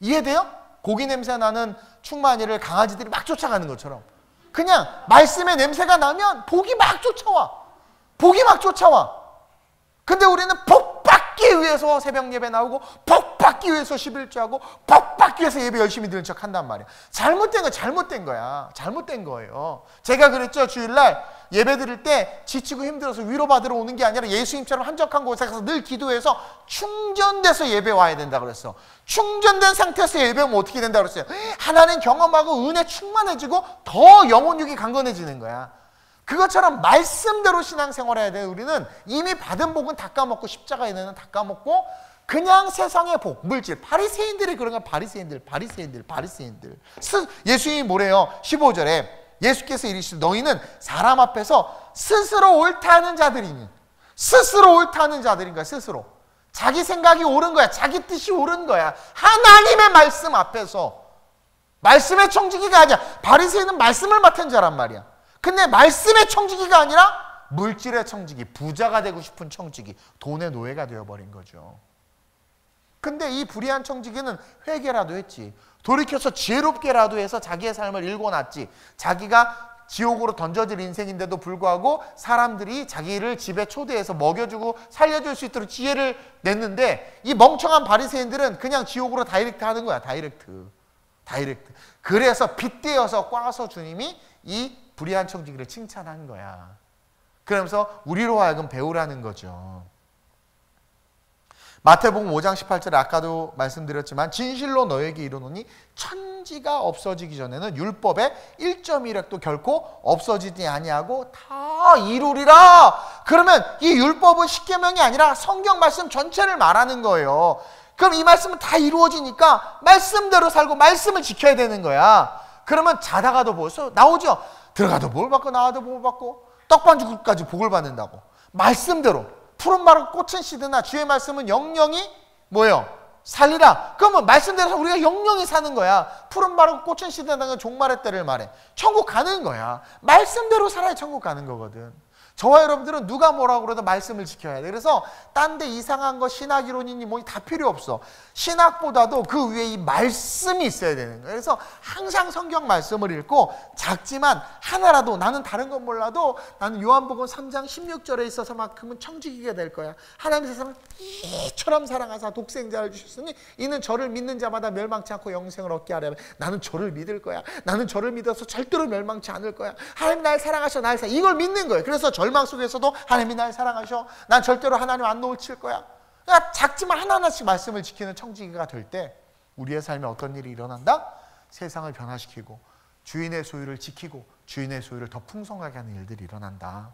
이해돼요? 고기 냄새 나는 충만이를 강아지들이 막 쫓아가는 것처럼 그냥 말씀의 냄새가 나면 복이 막 쫓아와. 근데 우리는 복 받기 위해서 새벽 예배 나오고 복 받기 위해서 11조하고 복 받기 위해서 예배 열심히 드는 척 한단 말이야. 잘못된 거예요. 제가 그랬죠. 주일날 예배 드릴 때 지치고 힘들어서 위로받으러 오는 게 아니라 예수님처럼 한적한 곳에 가서 늘 기도해서 충전돼서 예배 와야 된다 그랬어. 충전된 상태에서 예배하면 어떻게 된다 그랬어요? 하나님 경험하고 은혜 충만해지고 더 영혼육이 강건해지는 거야. 그것처럼 말씀대로 신앙생활해야 돼. 우리는 이미 받은 복은 다 까먹고 십자가에 있는 다 까먹고 그냥 세상의 복, 물질. 바리새인들이 그런 거야. 바리새인들. 예수님이 뭐래요? 15절에 예수께서 이르시되 너희는 사람 앞에서 스스로 옳다는 자들이니. 스스로 옳다는 자들인가 스스로. 자기 생각이 옳은 거야. 자기 뜻이 옳은 거야. 하나님의 말씀 앞에서. 말씀의 청지기가 아니야. 바리새인은 말씀을 맡은 자란 말이야. 근데 말씀의 청지기가 아니라 물질의 청지기, 부자가 되고 싶은 청지기, 돈의 노예가 되어버린 거죠. 근데 이 불의한 청지기는 회개라도 했지. 돌이켜서 지혜롭게라도 해서 자기의 삶을 일궈놨지. 자기가 지옥으로 던져질 인생인데도 불구하고 사람들이 자기를 집에 초대해서 먹여주고 살려줄 수 있도록 지혜를 냈는데 이 멍청한 바리새인들은 그냥 지옥으로 다이렉트 하는 거야. 다이렉트. 그래서 빗대어서 꽈서 주님이 이 불의한 청지기를 칭찬한 거야. 그러면서 우리로 하여금 배우라는 거죠. 마태복음 5장 18절에 아까도 말씀드렸지만 진실로 너에게 이르노니 천지가 없어지기 전에는 율법의 1.1획도 결코 없어지지 아니하고 다 이루리라. 그러면 이 율법은 십계명이 아니라 성경 말씀 전체를 말하는 거예요. 그럼 이 말씀은 다 이루어지니까 말씀대로 살고 말씀을 지켜야 되는 거야. 그러면 자다가도 벌써 나오죠. 들어가도 복 받고 나와도 복 받고 떡반죽까지 복을 받는다고. 말씀대로 푸른 마른 꽃은 시드나 주의 말씀은 영영이 뭐예요? 살리라. 그러면 말씀대로 우리가 영영이 사는 거야. 푸른 마른 꽃은 시드나는 건 종말의 때를 말해. 천국 가는 거야. 말씀대로 살아야 천국 가는 거거든. 저와 여러분들은 누가 뭐라고 그래도 말씀을 지켜야 돼. 그래서 딴 데 이상한 거 신학이론이니 뭐니 다 필요 없어. 신학보다도 그 위에 이 말씀이 있어야 되는 거예요. 그래서 항상 성경 말씀을 읽고 작지만 하나라도 나는 다른 건 몰라도 나는 요한복음 3장 16절에 있어서만큼은 청지기가 될 거야. 하나님 세상을 이처럼 사랑하사 독생자를 주셨으니 이는 저를 믿는 자마다 멸망치 않고 영생을 얻게 하려면 나는 저를 믿을 거야. 나는 저를 믿어서 절대로 멸망치 않을 거야. 하나님 날 사랑하셔. 날 사랑. 이걸 믿는 거예요. 그래서 절망 속에서도 하나님이 날 사랑하셔. 난 절대로 하나님 안 놓칠 거야. 그러니까 작지만 하나하나씩 말씀을 지키는 청지기가 될 때 우리의 삶에 어떤 일이 일어난다? 세상을 변화시키고 주인의 소유를 지키고 주인의 소유를 더 풍성하게 하는 일들이 일어난다.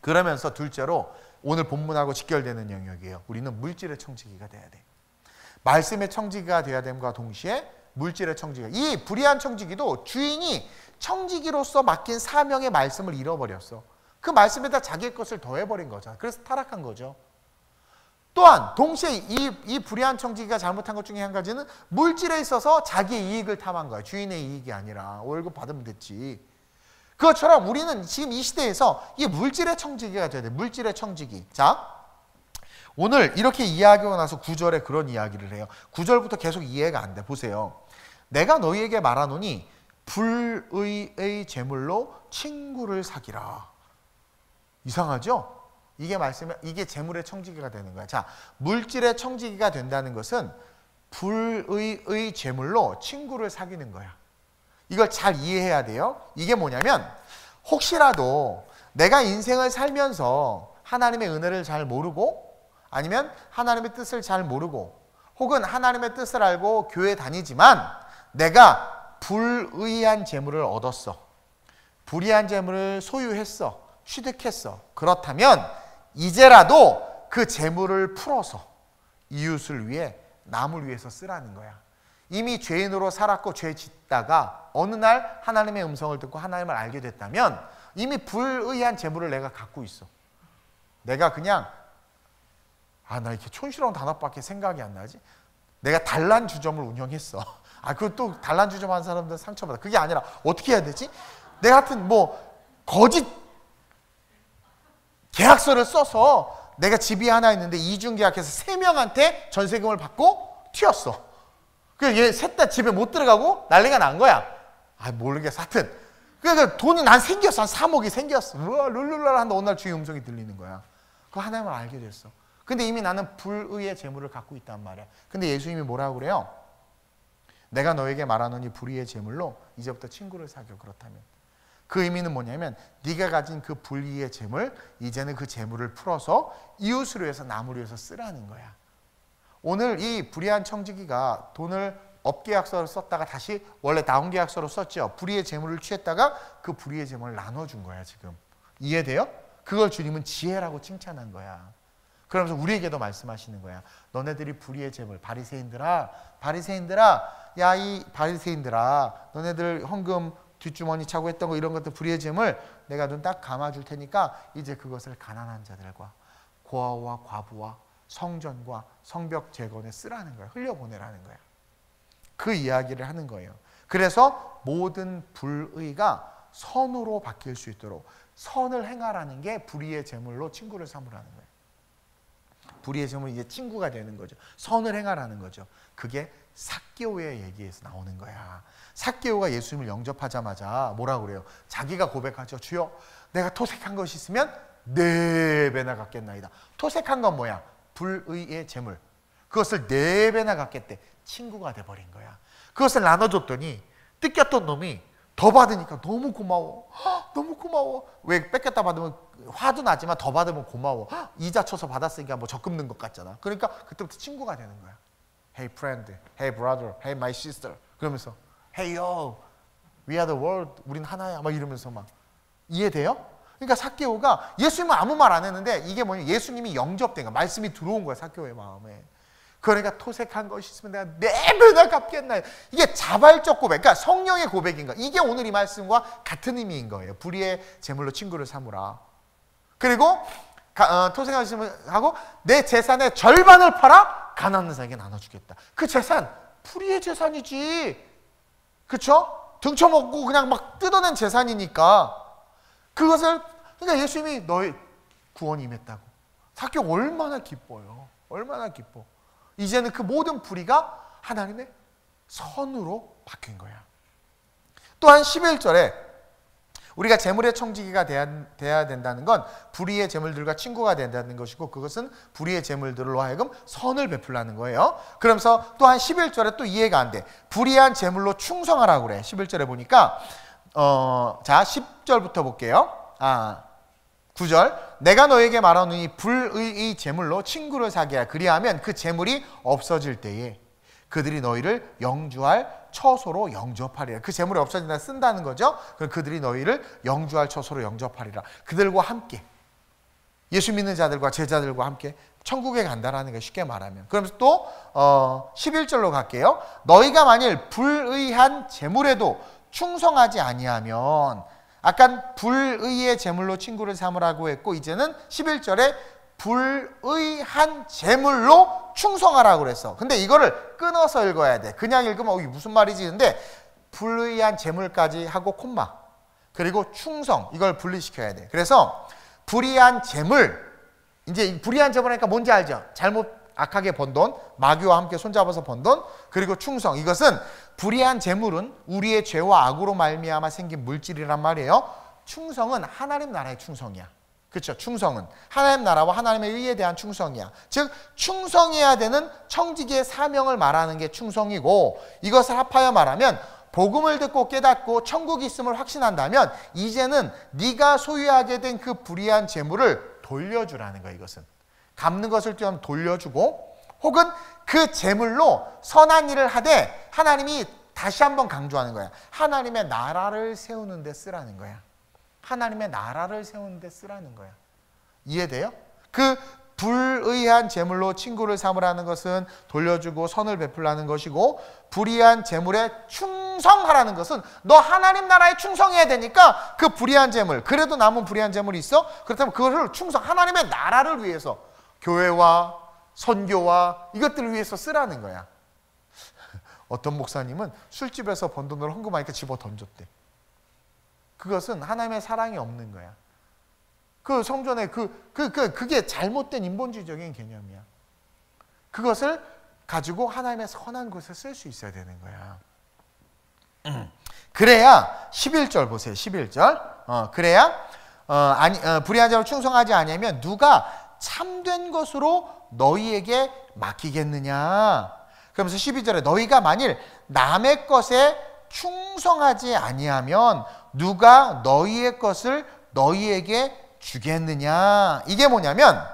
그러면서 둘째로 오늘 본문하고 직결되는 영역이에요. 우리는 물질의 청지기가 돼야 돼. 말씀의 청지기가 돼야 됨과 동시에 물질의 청지기. 이 불의한 청지기도 주인이 청지기로서 맡긴 사명의 말씀을 잃어버렸어. 그 말씀에다 자기의 것을 더해버린 거죠. 그래서 타락한 거죠. 또한 동시에 이 불의한 청지기가 잘못한 것 중에 한 가지는 물질에 있어서 자기의 이익을 탐한 거야. 주인의 이익이 아니라 월급 받으면 됐지. 그것처럼 우리는 지금 이 시대에서 이 물질의 청지기가 돼야 돼. 물질의 청지기. 자, 오늘 이렇게 이야기하고 나서 9절에 그런 이야기를 해요. 9절부터 계속 이해가 안 돼. 보세요. 내가 너희에게 말하노니 불의의 재물로 친구를 사기라. 이상하죠? 이게 재물의 청지기가 되는 거야. 자, 물질의 청지기가 된다는 것은 불의의 재물로 친구를 사귀는 거야. 이걸 잘 이해해야 돼요. 이게 뭐냐면 혹시라도 내가 인생을 살면서 하나님의 은혜를 잘 모르고 아니면 하나님의 뜻을 잘 모르고 혹은 하나님의 뜻을 알고 교회 다니지만 내가 불의한 재물을 얻었어. 불의한 재물을 소유했어. 취득했어. 그렇다면 이제라도 그 재물을 풀어서 이웃을 위해 남을 위해서 쓰라는 거야. 이미 죄인으로 살았고 죄 짓다가 어느 날 하나님의 음성을 듣고 하나님을 알게 됐다면 이미 불의한 재물을 내가 갖고 있어. 내가 그냥 나 이렇게 촌스러운 단어밖에 생각이 안 나지? 내가 단란주점을 운영했어. 그것도 단란주점 하는 사람들은 상처받아. 그게 아니라 어떻게 해야 되지? 내가 하여튼 거짓 계약서를 써서 내가 집이 하나 있는데 이중계약해서 3명한테 전세금을 받고 튀었어. 그래서 얘 셋 다 집에 못 들어가고 난리가 난 거야. 모르겠어. 하여튼 그러니까 돈이 난 생겼어. 한 3억이 생겼어. 우와 룰루랄 한다. 어느 날 주의 음성이 들리는 거야. 그 하나님을 알게 됐어. 근데 이미 나는 불의의 재물을 갖고 있단 말이야. 근데 예수님이 뭐라고 그래요? 내가 너에게 말하노니 불의의 재물로 이제부터 친구를 사겨. 그렇다면 그 의미는 뭐냐면 네가 가진 그 불의의 재물, 이제는 그 재물을 풀어서 이웃을 위해서 남을 위해서 쓰라는 거야. 오늘 이 불의한 청지기가 돈을 업계약서로 썼다가 다시 원래 다운계약서로 썼죠. 불의의 재물을 취했다가 그 불의의 재물을 나눠준 거야. 지금 이해돼요? 그걸 주님은 지혜라고 칭찬한 거야. 그러면서 우리에게도 말씀하시는 거야. 너네들이 불의의 재물, 바리새인들아, 야 이 바리새인들아, 너네들 헌금 뒷주머니 차고 했던 거 이런 것들 불의의 재물 내가 눈 딱 감아줄 테니까 이제 그것을 가난한 자들과 고아와 과부와 성전과 성벽 재건에 쓰라는 거야. 흘려보내라는 거야. 그 이야기를 하는 거예요. 그래서 모든 불의가 선으로 바뀔 수 있도록 선을 행하라는 게 불의의 재물로 친구를 삼으라는 거예요. 불의의 재물이 이제 친구가 되는 거죠. 선을 행하라는 거죠. 그게 삭개오의 얘기에서 나오는 거야. 삭개오가 예수님을 영접하자마자 뭐라고 그래요? 자기가 고백하죠. 주여, 내가 토색한 것이 있으면 4배나 갚겠나이다. 토색한 건 뭐야? 불의의 재물. 그것을 4배나 갚겠대. 친구가 돼버린 거야. 그것을 나눠줬더니 뜯겼던 놈이 더 받으니까 너무 고마워. 너무 고마워. 왜 뺏겼다 받으면 화도 나지만 더 받으면 고마워. 이자 쳐서 받았으니까 적금 넣은 것 같잖아. 그러니까 그때부터 친구가 되는 거야. Hey friend, hey brother, hey my sister. 그러면서 Hey yo, we are the world. 우린 하나야. 막 이러면서 막 이해돼요? 그러니까 삭개오가 예수님은 아무 말 안 했는데 이게 뭐냐? 예수님이 영접된 거야. 말씀이 들어온 거야. 삭개오의 마음에. 그러니까 토색한 것이 있으면 내가 4배나 갚겠나요? 이게 자발적 고백, 그러니까 성령의 고백인 거야. 이게 오늘 이 말씀과 같은 의미인 거예요. 불의의 재물로 친구를 삼으라. 그리고 토색하시면 하고 내 재산의 절반을 팔아 가난한 자에게 나눠주겠다. 그 재산 불의의 재산이지. 그렇죠? 등쳐먹고 그냥 막 뜯어낸 재산이니까 그것을 그러니까 예수님이 너의 구원이 임했다고. 사개오 얼마나 기뻐요. 얼마나 기뻐. 이제는 그 모든 불의가 하나님의 선으로 바뀐 거야. 또한 11절에 우리가 재물의 청지기가 돼야 된다는 건 불의의 재물들과 친구가 된다는 것이고, 그것은 불의의 재물들로 하여금 선을 베풀라는 거예요. 그러면서 또한 11절에 또 이해가 안 돼. 불의한 재물로 충성하라고 그래. 11절에 보니까 자 10절부터 볼게요. 9절, 내가 너에게 말하노니 불의의 재물로 친구를 사게 하라. 그리하면 그 재물이 없어질 때에 그들이 너희를 영주할 처소로 영접하리라. 그 재물이 없어진다 쓴다는 거죠. 그럼 그들이 너희를 영주할 처소로 영접하리라. 그들과 함께, 예수 믿는 자들과 제자들과 함께 천국에 간다라는 거, 쉽게 말하면. 그러면서 또 11절로 갈게요. 너희가 만일 불의한 재물에도 충성하지 아니하면, 아까 불의의 재물로 친구를 삼으라고 했고, 이제는 11절에 불의한 재물로 충성하라고 그랬어. 근데 이거를 끊어서 읽어야 돼. 그냥 읽으면 이게 무슨 말이지? 근데 불의한 재물까지 하고 콤마, 그리고 충성, 이걸 분리시켜야 돼. 그래서 불의한 재물, 이제 불의한 재물이니까 뭔지 알죠? 잘못 악하게 번 돈, 마귀와 함께 손잡아서 번 돈, 그리고 충성. 이것은 불의한 재물은 우리의 죄와 악으로 말미암아 생긴 물질이란 말이에요. 충성은 하나님 나라의 충성이야. 그렇죠? 충성은 하나님 나라와 하나님의 의에 대한 충성이야. 즉 충성해야 되는 청지기의 사명을 말하는 게 충성이고, 이것을 합하여 말하면 복음을 듣고 깨닫고 천국이 있음을 확신한다면 이제는 네가 소유하게 된 그 불의한 재물을 돌려주라는 거야. 이것은 갚는 것을 좀 돌려주고, 혹은 그 재물로 선한 일을 하되, 하나님이 다시 한번 강조하는 거야. 하나님의 나라를 세우는 데 쓰라는 거야. 하나님의 나라를 세우는 데 쓰라는 거야. 이해돼요? 그 불의한 재물로 친구를 삼으라는 것은 돌려주고 선을 베풀라는 것이고, 불의한 재물에 충성하라는 것은 너 하나님 나라에 충성해야 되니까 그 불의한 재물, 그래도 남은 불의한 재물이 있어? 그렇다면 그것을 충성, 하나님의 나라를 위해서, 교회와 선교와 이것들을 위해서 쓰라는 거야. 어떤 목사님은 술집에서 번 돈을 헌금하니까 집어 던졌대. 그것은 하나님의 사랑이 없는 거야. 그 성전에 그게 잘못된 인본주의적인 개념이야. 그것을 가지고 하나님의 선한 곳에 쓸 수 있어야 되는 거야. 그래야 11절 보세요. 11절. 그래야 불의한 자로 충성하지 아니하면 누가 참된 것으로 너희에게 맡기겠느냐. 그러면서 12절에 너희가 만일 남의 것에 충성하지 아니하면 누가 너희의 것을 너희에게 주겠느냐. 이게 뭐냐면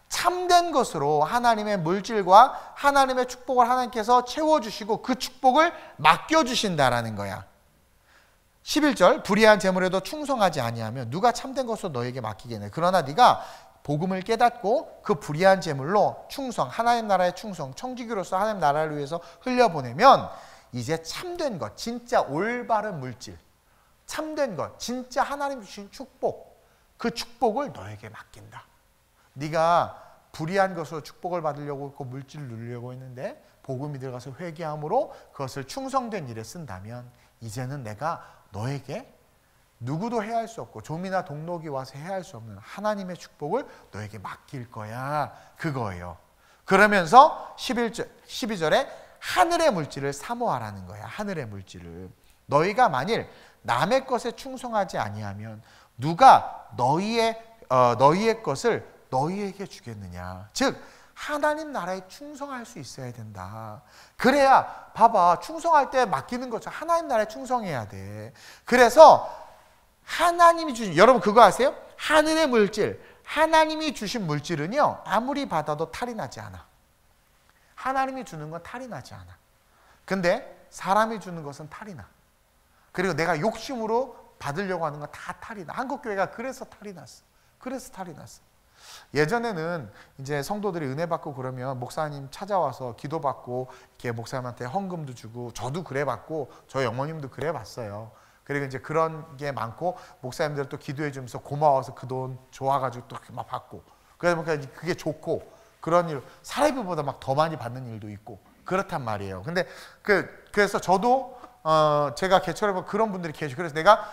참된 것으로 하나님의 물질과 하나님의 축복을 하나님께서 채워주시고 그 축복을 맡겨주신다라는 거야. 11절, 불의한 재물에도 충성하지 아니하면 누가 참된 것으로 너에게 맡기겠네. 그러나 네가 복음을 깨닫고 그 불의한 재물로 충성, 하나님 나라의 충성, 청지기로서 하나님 나라를 위해서 흘려보내면 이제 참된 것, 진짜 올바른 물질, 참된 것, 진짜 하나님 주신 축복, 그 축복을 너에게 맡긴다. 네가 불의한 것으로 축복을 받으려고 그 물질을 누리려고 했는데 복음이 들어가서 회개함으로 그것을 충성된 일에 쓴다면 이제는 내가 너에게 누구도 해할 수 없고 좀이나 동록이 와서 해할 수 없는 하나님의 축복을 너에게 맡길 거야. 그거예요. 그러면서 12절에 하늘의 물질을 사모하라는 거야. 하늘의 물질을. 너희가 만일 남의 것에 충성하지 아니하면 누가 너희의 것을 너희에게 주겠느냐. 즉 하나님 나라에 충성할 수 있어야 된다. 그래야 봐봐, 충성할 때 맡기는 거죠. 하나님 나라에 충성해야 돼. 그래서 하나님이 주신, 여러분 그거 아세요? 하늘의 물질, 하나님이 주신 물질은요 아무리 받아도 탈이 나지 않아. 하나님이 주는 건 탈이 나지 않아. 근데 사람이 주는 것은 탈이 나. 그리고 내가 욕심으로 받으려고 하는 건 다 탈이 나. 한국교회가 그래서 탈이 났어. 그래서 탈이 났어. 예전에는 이제 성도들이 은혜 받고 그러면 목사님 찾아와서 기도받고 이렇게 목사님한테 헌금도 주고, 저도 그래 받고 저희 어머님도 그래 봤어요. 그리고 이제 그런 게 많고 목사님들 또 기도해 주면서 고마워서 그 돈 좋아가지고 또 막 받고, 그러다 보니까 그게 좋고, 그런 일 사례비보다 막 더 많이 받는 일도 있고 그렇단 말이에요. 근데 그래서 저도 제가 개척해본 그런 분들이 계시고, 그래서 내가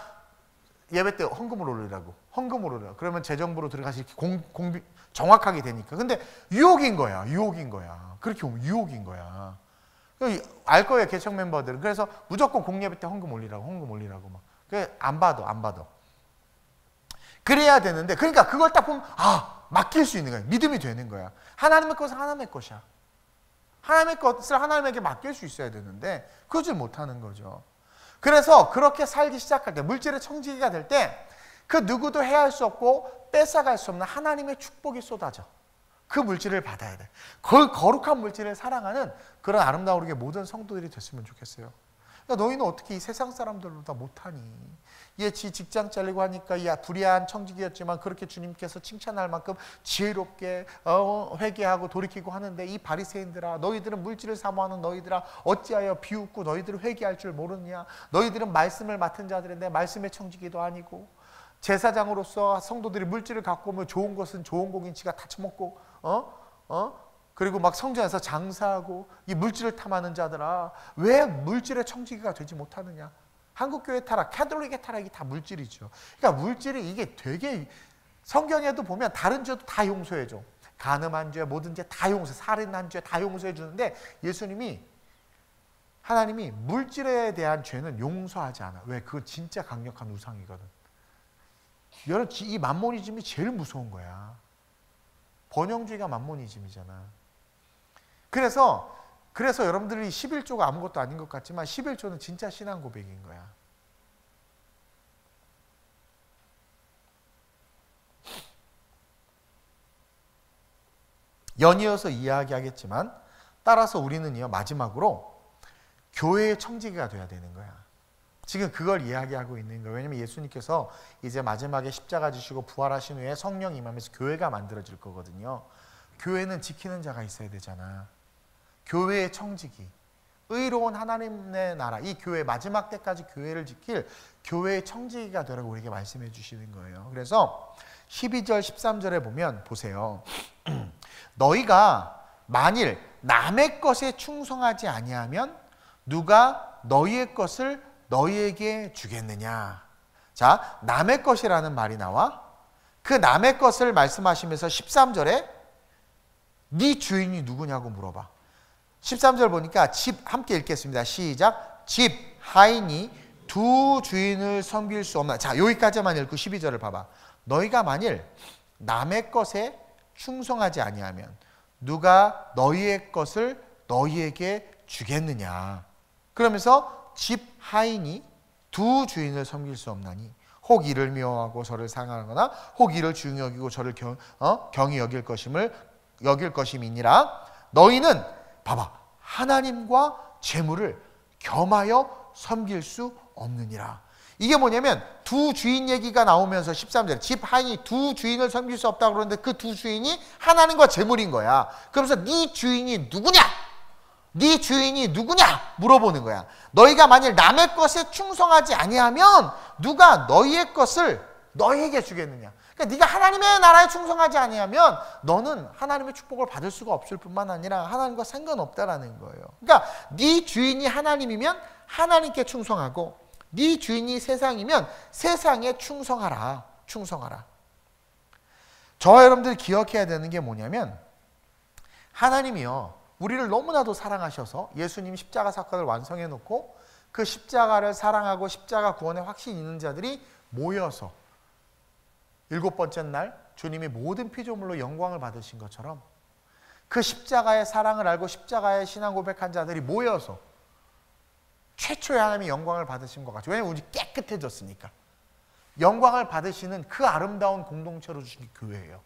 예배 때 헌금을 올리라고. 헌금을 올리라고. 그러면 재정부로 들어가서 이렇게 정확하게 되니까. 근데 유혹인 거야. 유혹인 거야. 그렇게 오면 유혹인 거야. 알 거예요, 개척 멤버들은. 그래서 무조건 공예배 때 헌금 올리라고, 헌금 올리라고 막. 안 받아, 안 받아. 그래야 되는데, 그러니까 그걸 딱 보면, 아, 맡길 수 있는 거야. 믿음이 되는 거야. 하나님의 것은 하나님의 것이야. 하나님의 것을 하나님에게 맡길 수 있어야 되는데, 그러지 못하는 거죠. 그래서 그렇게 살기 시작할 때, 물질의 청지기가 될 때, 그 누구도 해할 수 없고, 뺏어갈 수 없는 하나님의 축복이 쏟아져. 그 물질을 받아야 돼. 그 거룩한 물질을 사랑하는 그런 아름다운 우리 모든 성도들이 됐으면 좋겠어요. 그러니까 너희는 어떻게 이 세상 사람들보다 못하니? 얘 지 직장 잘리고 하니까 야 불의한 청지기였지만 그렇게 주님께서 칭찬할 만큼 지혜롭게 회개하고 돌이키고 하는데 이 바리새인들아, 너희들은 물질을 사모하는 너희들아, 어찌하여 비웃고 너희들은 회개할 줄 모르느냐? 너희들은 말씀을 맡은 자들인데 말씀의 청지기도 아니고, 제사장으로서 성도들이 물질을 갖고 오면 좋은 것은 좋은 고깃치가 다 처먹고 그리고 막 성전에서 장사하고 이 물질을 탐하는 자들아, 왜 물질의 청지기가 되지 못하느냐? 한국교회 타락, 캐톨릭의 타락이 다 물질이죠. 그러니까 물질이 이게 되게, 성경에도 보면 다른 죄도 다 용서해줘. 간음한 죄, 모든 죄 다 용서, 살인한 죄 다 용서해 주는데 하나님이 물질에 대한 죄는 용서하지 않아. 왜? 그거 진짜 강력한 우상이거든. 여러분, 이 만모니즘이 제일 무서운 거야. 번영주의가 만모니즘이잖아. 그래서 여러분들이 11조가 아무것도 아닌 것 같지만 11조는 진짜 신앙 고백인 거야. 연이어서 이야기하겠지만 따라서 우리는요, 마지막으로 교회의 청지기가 돼야 되는 거야. 지금 그걸 이야기하고 있는 거예요. 왜냐하면 예수님께서 이제 마지막에 십자가 지시고 부활하신 후에 성령 임하면서 교회가 만들어질 거거든요. 교회는 지키는 자가 있어야 되잖아. 교회의 청지기, 의로운 하나님의 나라, 이 교회 마지막 때까지 교회를 지킬 교회의 청지기가 되라고 우리에게 말씀해 주시는 거예요. 그래서 12절 13절에 보면 보세요. 너희가 만일 남의 것에 충성하지 아니하면 누가 너희의 것을 너희에게 주겠느냐. 자, 남의 것이라는 말이 나와. 그 남의 것을 말씀하시면서 13절에 네 주인이 누구냐고 물어봐. 13절 보니까 집, 함께 읽겠습니다. 시작. 집, 하인이 두 주인을 섬길 수 없나. 자, 여기까지만 읽고 12절을 봐봐. 너희가 만일 남의 것에 충성하지 아니하면 누가 너희의 것을 너희에게 주겠느냐. 그러면서 집 하인이 두 주인을 섬길 수 없나니 혹 이를 미워하고 저를 상하거나 혹 이를 중히 여기고 저를 경히 여길 것임이니라. 너희는 봐봐, 하나님과 재물을 겸하여 섬길 수 없느니라. 이게 뭐냐면 두 주인 얘기가 나오면서 13절 집 하인이 두 주인을 섬길 수 없다고 그러는데 그 두 주인이 하나님과 재물인 거야. 그러면서 네 주인이 누구냐? 네 주인이 누구냐? 물어보는 거야. 너희가 만일 남의 것에 충성하지 아니하면 누가 너희의 것을 너희에게 주겠느냐? 그러니까 네가 하나님의 나라에 충성하지 아니하면 너는 하나님의 축복을 받을 수가 없을 뿐만 아니라 하나님과 상관없다라는 거예요. 그러니까 네 주인이 하나님이면 하나님께 충성하고 네 주인이 세상이면 세상에 충성하라. 충성하라. 저와 여러분들이 기억해야 되는 게 뭐냐면 하나님이요, 우리를 너무나도 사랑하셔서 예수님 십자가 사건을 완성해 놓고 그 십자가를 사랑하고 십자가 구원의 확신이 있는 자들이 모여서 7번째 날 주님이 모든 피조물로 영광을 받으신 것처럼 그 십자가의 사랑을 알고 십자가의 신앙 고백한 자들이 모여서 최초의 하나님의 영광을 받으신 것 같죠. 왜냐하면 우리 깨끗해졌으니까. 영광을 받으시는 그 아름다운 공동체로 주신 교회예요.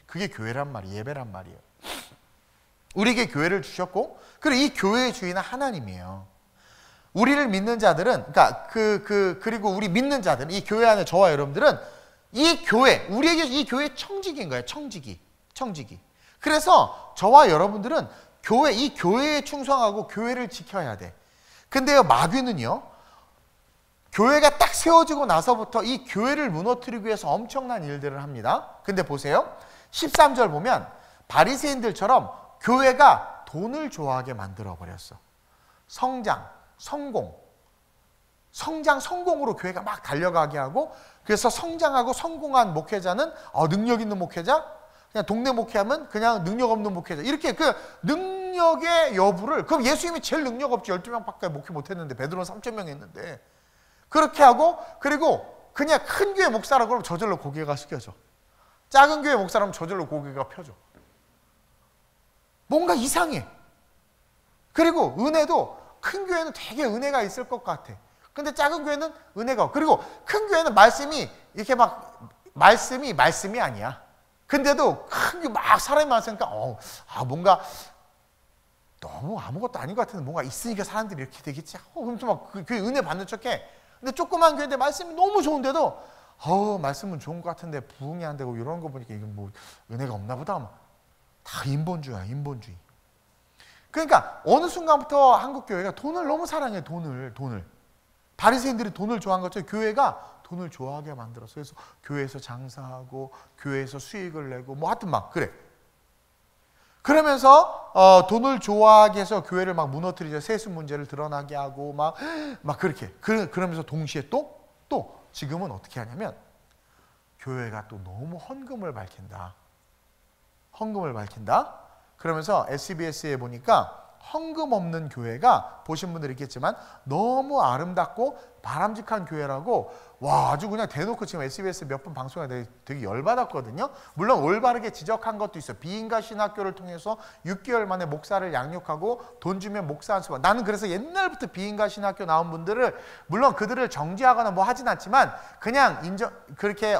그게 교회란 말이에요. 예배란 말이에요. 우리에게 교회를 주셨고, 그리고 이 교회의 주인은 하나님이에요. 우리를 믿는 자들은, 그러니까 그리고 우리 믿는 자들은, 이 교회 안에 저와 여러분들은 이 교회, 우리에게 이 교회의 청지기인 거예요. 청지기. 그래서 저와 여러분들은 이 교회에 충성하고 교회를 지켜야 돼. 근데요, 마귀는요, 교회가 딱 세워지고 나서부터 이 교회를 무너뜨리기 위해서 엄청난 일들을 합니다. 근데 보세요. 13절 보면 바리새인들처럼 교회가 돈을 좋아하게 만들어버렸어. 성장, 성공, 성장, 성공으로 교회가 막 달려가게 하고, 그래서 성장하고 성공한 목회자는 능력 있는 목회자, 그냥 동네 목회하면 그냥 능력 없는 목회자, 이렇게 그 능력의 여부를, 그럼 예수님이 제일 능력 없지, 12명밖에 목회 못했는데 베드로는 3,000명 했는데, 그렇게 하고, 그리고 그냥 큰 교회 목사라고 그러면 저절로 고개가 숙여져. 작은 교회 목사라면 저절로 고개가 펴져. 뭔가 이상해. 그리고 은혜도 큰 교회는 되게 은혜가 있을 것 같아. 근데 작은 교회는 은혜가 없고, 그리고 큰 교회는 말씀이 이렇게 막 말씀이 아니야. 근데도 큰 교회 막 사람이 많으니까 뭔가 너무 아무것도 아닌 것 같은데 뭔가 있으니까 사람들이 이렇게 되겠지. 그럼 좀 막 그 교회 은혜 받는 척해. 근데 조그만 교회인데 말씀이 너무 좋은데도 말씀은 좋은 것 같은데 부응이 안 되고 이런 거 보니까 이건 뭐 은혜가 없나 보다. 다 인본주의야, 인본주의. 그러니까 어느 순간부터 한국 교회가 돈을 너무 사랑해. 돈을. 바리새인들이 돈을 좋아한 것처럼 교회가 돈을 좋아하게 만들었어. 그래서 교회에서 장사하고 교회에서 수익을 내고 뭐 하여튼 막 그래. 그러면서 돈을 좋아하게 해서 교회를 막 무너뜨리죠. 세수 문제를 드러나게 하고 막 그렇게. 그러면서 동시에 또 지금은 어떻게 하냐면 교회가 또 너무 헌금을 밝힌다. 그러면서 SBS에 보니까 헌금 없는 교회가, 보신 분들 있겠지만 너무 아름답고 바람직한 교회라고, 와, 아주 그냥 대놓고 지금 SBS 몇 번 방송에 되게 열받았거든요. 물론 올바르게 지적한 것도 있어요. 비인가 신학교를 통해서 6개월 만에 목사를 양육하고 돈 주면 목사 한 수만. 나는 그래서 옛날부터 비인가 신학교 나온 분들을, 물론 그들을 정죄하거나 뭐 하진 않지만 그냥 그렇게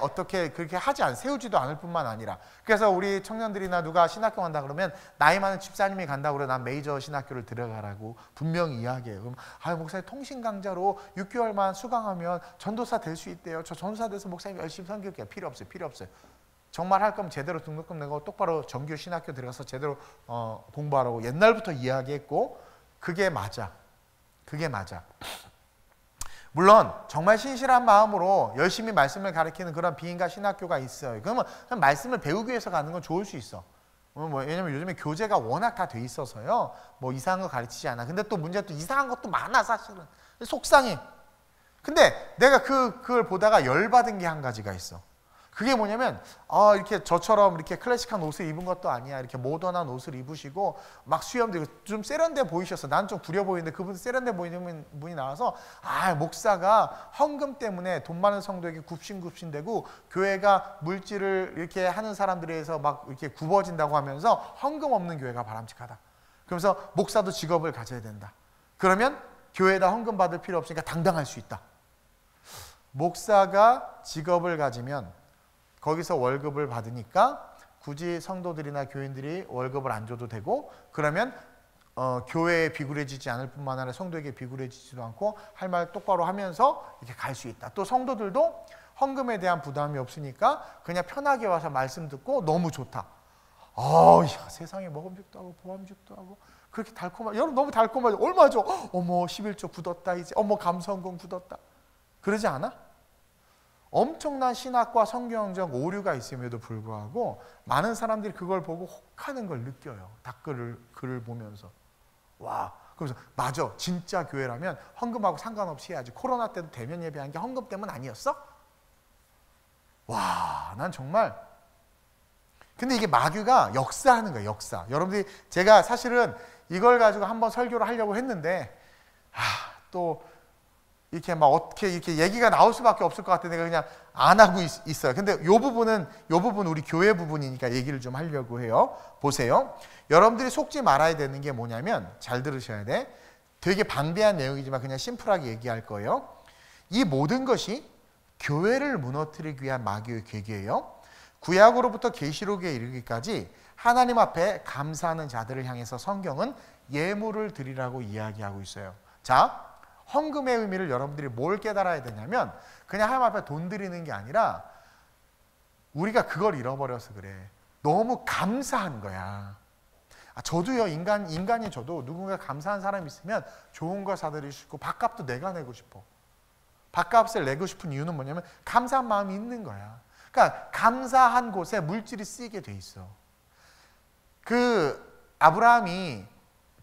하지 세우지도 않을 뿐만 아니라, 그래서 우리 청년들이나 누가 신학교 간다 그러면 나이 많은 집사님이 간다고 그래, 난 메이저 신학교를 들어가라고 분명히 이야기해요. 그럼 목사님 통신 강좌로 6개월만 수강하면 전도사 될 수 있대요. 저 전도사 돼서 목사님 열심히 섬길게요. 필요 없어요. 정말 할 거면 제대로 등록금 내고 똑바로 정규 신학교 들어가서 제대로 공부하라고 옛날부터 이야기했고, 그게 맞아. 물론 정말 신실한 마음으로 열심히 말씀을 가르치는 그런 비인가 신학교가 있어요. 그러면 말씀을 배우기 위해서 가는 건 좋을 수 있어. 왜냐면 요즘에 교재가 워낙 다 돼 있어서요. 뭐 이상한 거 가르치지 않아. 근데 또 문제는 또 이상한 것도 많아, 사실은. 속상해. 근데 내가 그걸 보다가 열받은 게 한 가지가 있어. 그게 뭐냐면 이렇게 저처럼 이렇게 클래식한 옷을 입은 것도 아니야. 이렇게 모던한 옷을 입으시고 막 수염도 좀 세련돼 보이셨어. 난 좀 구려 보이는데 그분 세련돼 보이는 분이 나와서 목사가 헌금 때문에 돈 많은 성도에게 굽신굽신대고 교회가 물질을 이렇게 하는 사람들에 의해서 막 이렇게 굽어진다고 하면서 헌금 없는 교회가 바람직하다. 그러면서 목사도 직업을 가져야 된다. 그러면 교회에다 헌금 받을 필요 없으니까 당당할 수 있다. 목사가 직업을 가지면 거기서 월급을 받으니까 굳이 성도들이나 교인들이 월급을 안 줘도 되고, 그러면 교회에 비굴해지지 않을 뿐만 아니라 성도에게 비굴해지지도 않고 할 말 똑바로 하면서 이렇게 갈 수 있다. 또 성도들도 헌금에 대한 부담이 없으니까 그냥 편하게 와서 말씀 듣고 너무 좋다. 세상에 먹음직도 하고 보암직도 하고 그렇게 달콤하죠. 여러분 너무 달콤하죠. 얼마죠? 11조 굳었다 이제. 감성금 굳었다. 그러지 않아? 엄청난 신학과 성경적 오류가 있음에도 불구하고 많은 사람들이 그걸 보고 혹하는 걸 느껴요. 글을 보면서. 와, 그래서 맞아. 진짜 교회라면 헌금하고 상관없이 해야지. 코로나 때도 대면 예배한 게 헌금 때문 아니었어? 와, 난 정말. 근데 이게 마귀가 역사하는 거예요. 역사. 여러분들이, 제가 사실은 이걸 가지고 한번 설교를 하려고 했는데 또 이렇게 막 어떻게 이렇게 얘기가 나올 수밖에 없을 것 같아. 내가 그냥 안 하고 있어요. 근데 요 부분 우리 교회 부분이니까 얘기를 좀 하려고 해요. 보세요. 여러분들이 속지 말아야 되는 게 뭐냐면, 잘 들으셔야 돼. 되게 방대한 내용이지만 그냥 심플하게 얘기할 거예요. 이 모든 것이 교회를 무너뜨리기 위한 마귀의 계기예요. 구약으로부터 계시록에 이르기까지 하나님 앞에 감사하는 자들을 향해서 성경은 예물을 드리라고 이야기하고 있어요. 자, 헌금의 의미를 여러분들이 뭘 깨달아야 되냐면, 그냥 하나님 앞에 돈 드리는 게 아니라 우리가 그걸 잃어버려서 그래. 너무 감사한 거야. 저도요, 인간이 저도 누군가 감사한 사람이 있으면 좋은 거 사드리고 싶고 밥값도 내가 내고 싶어. 밥값을 내고 싶은 이유는 뭐냐면 감사한 마음이 있는 거야. 그러니까 감사한 곳에 물질이 쓰이게 돼 있어. 아브라함이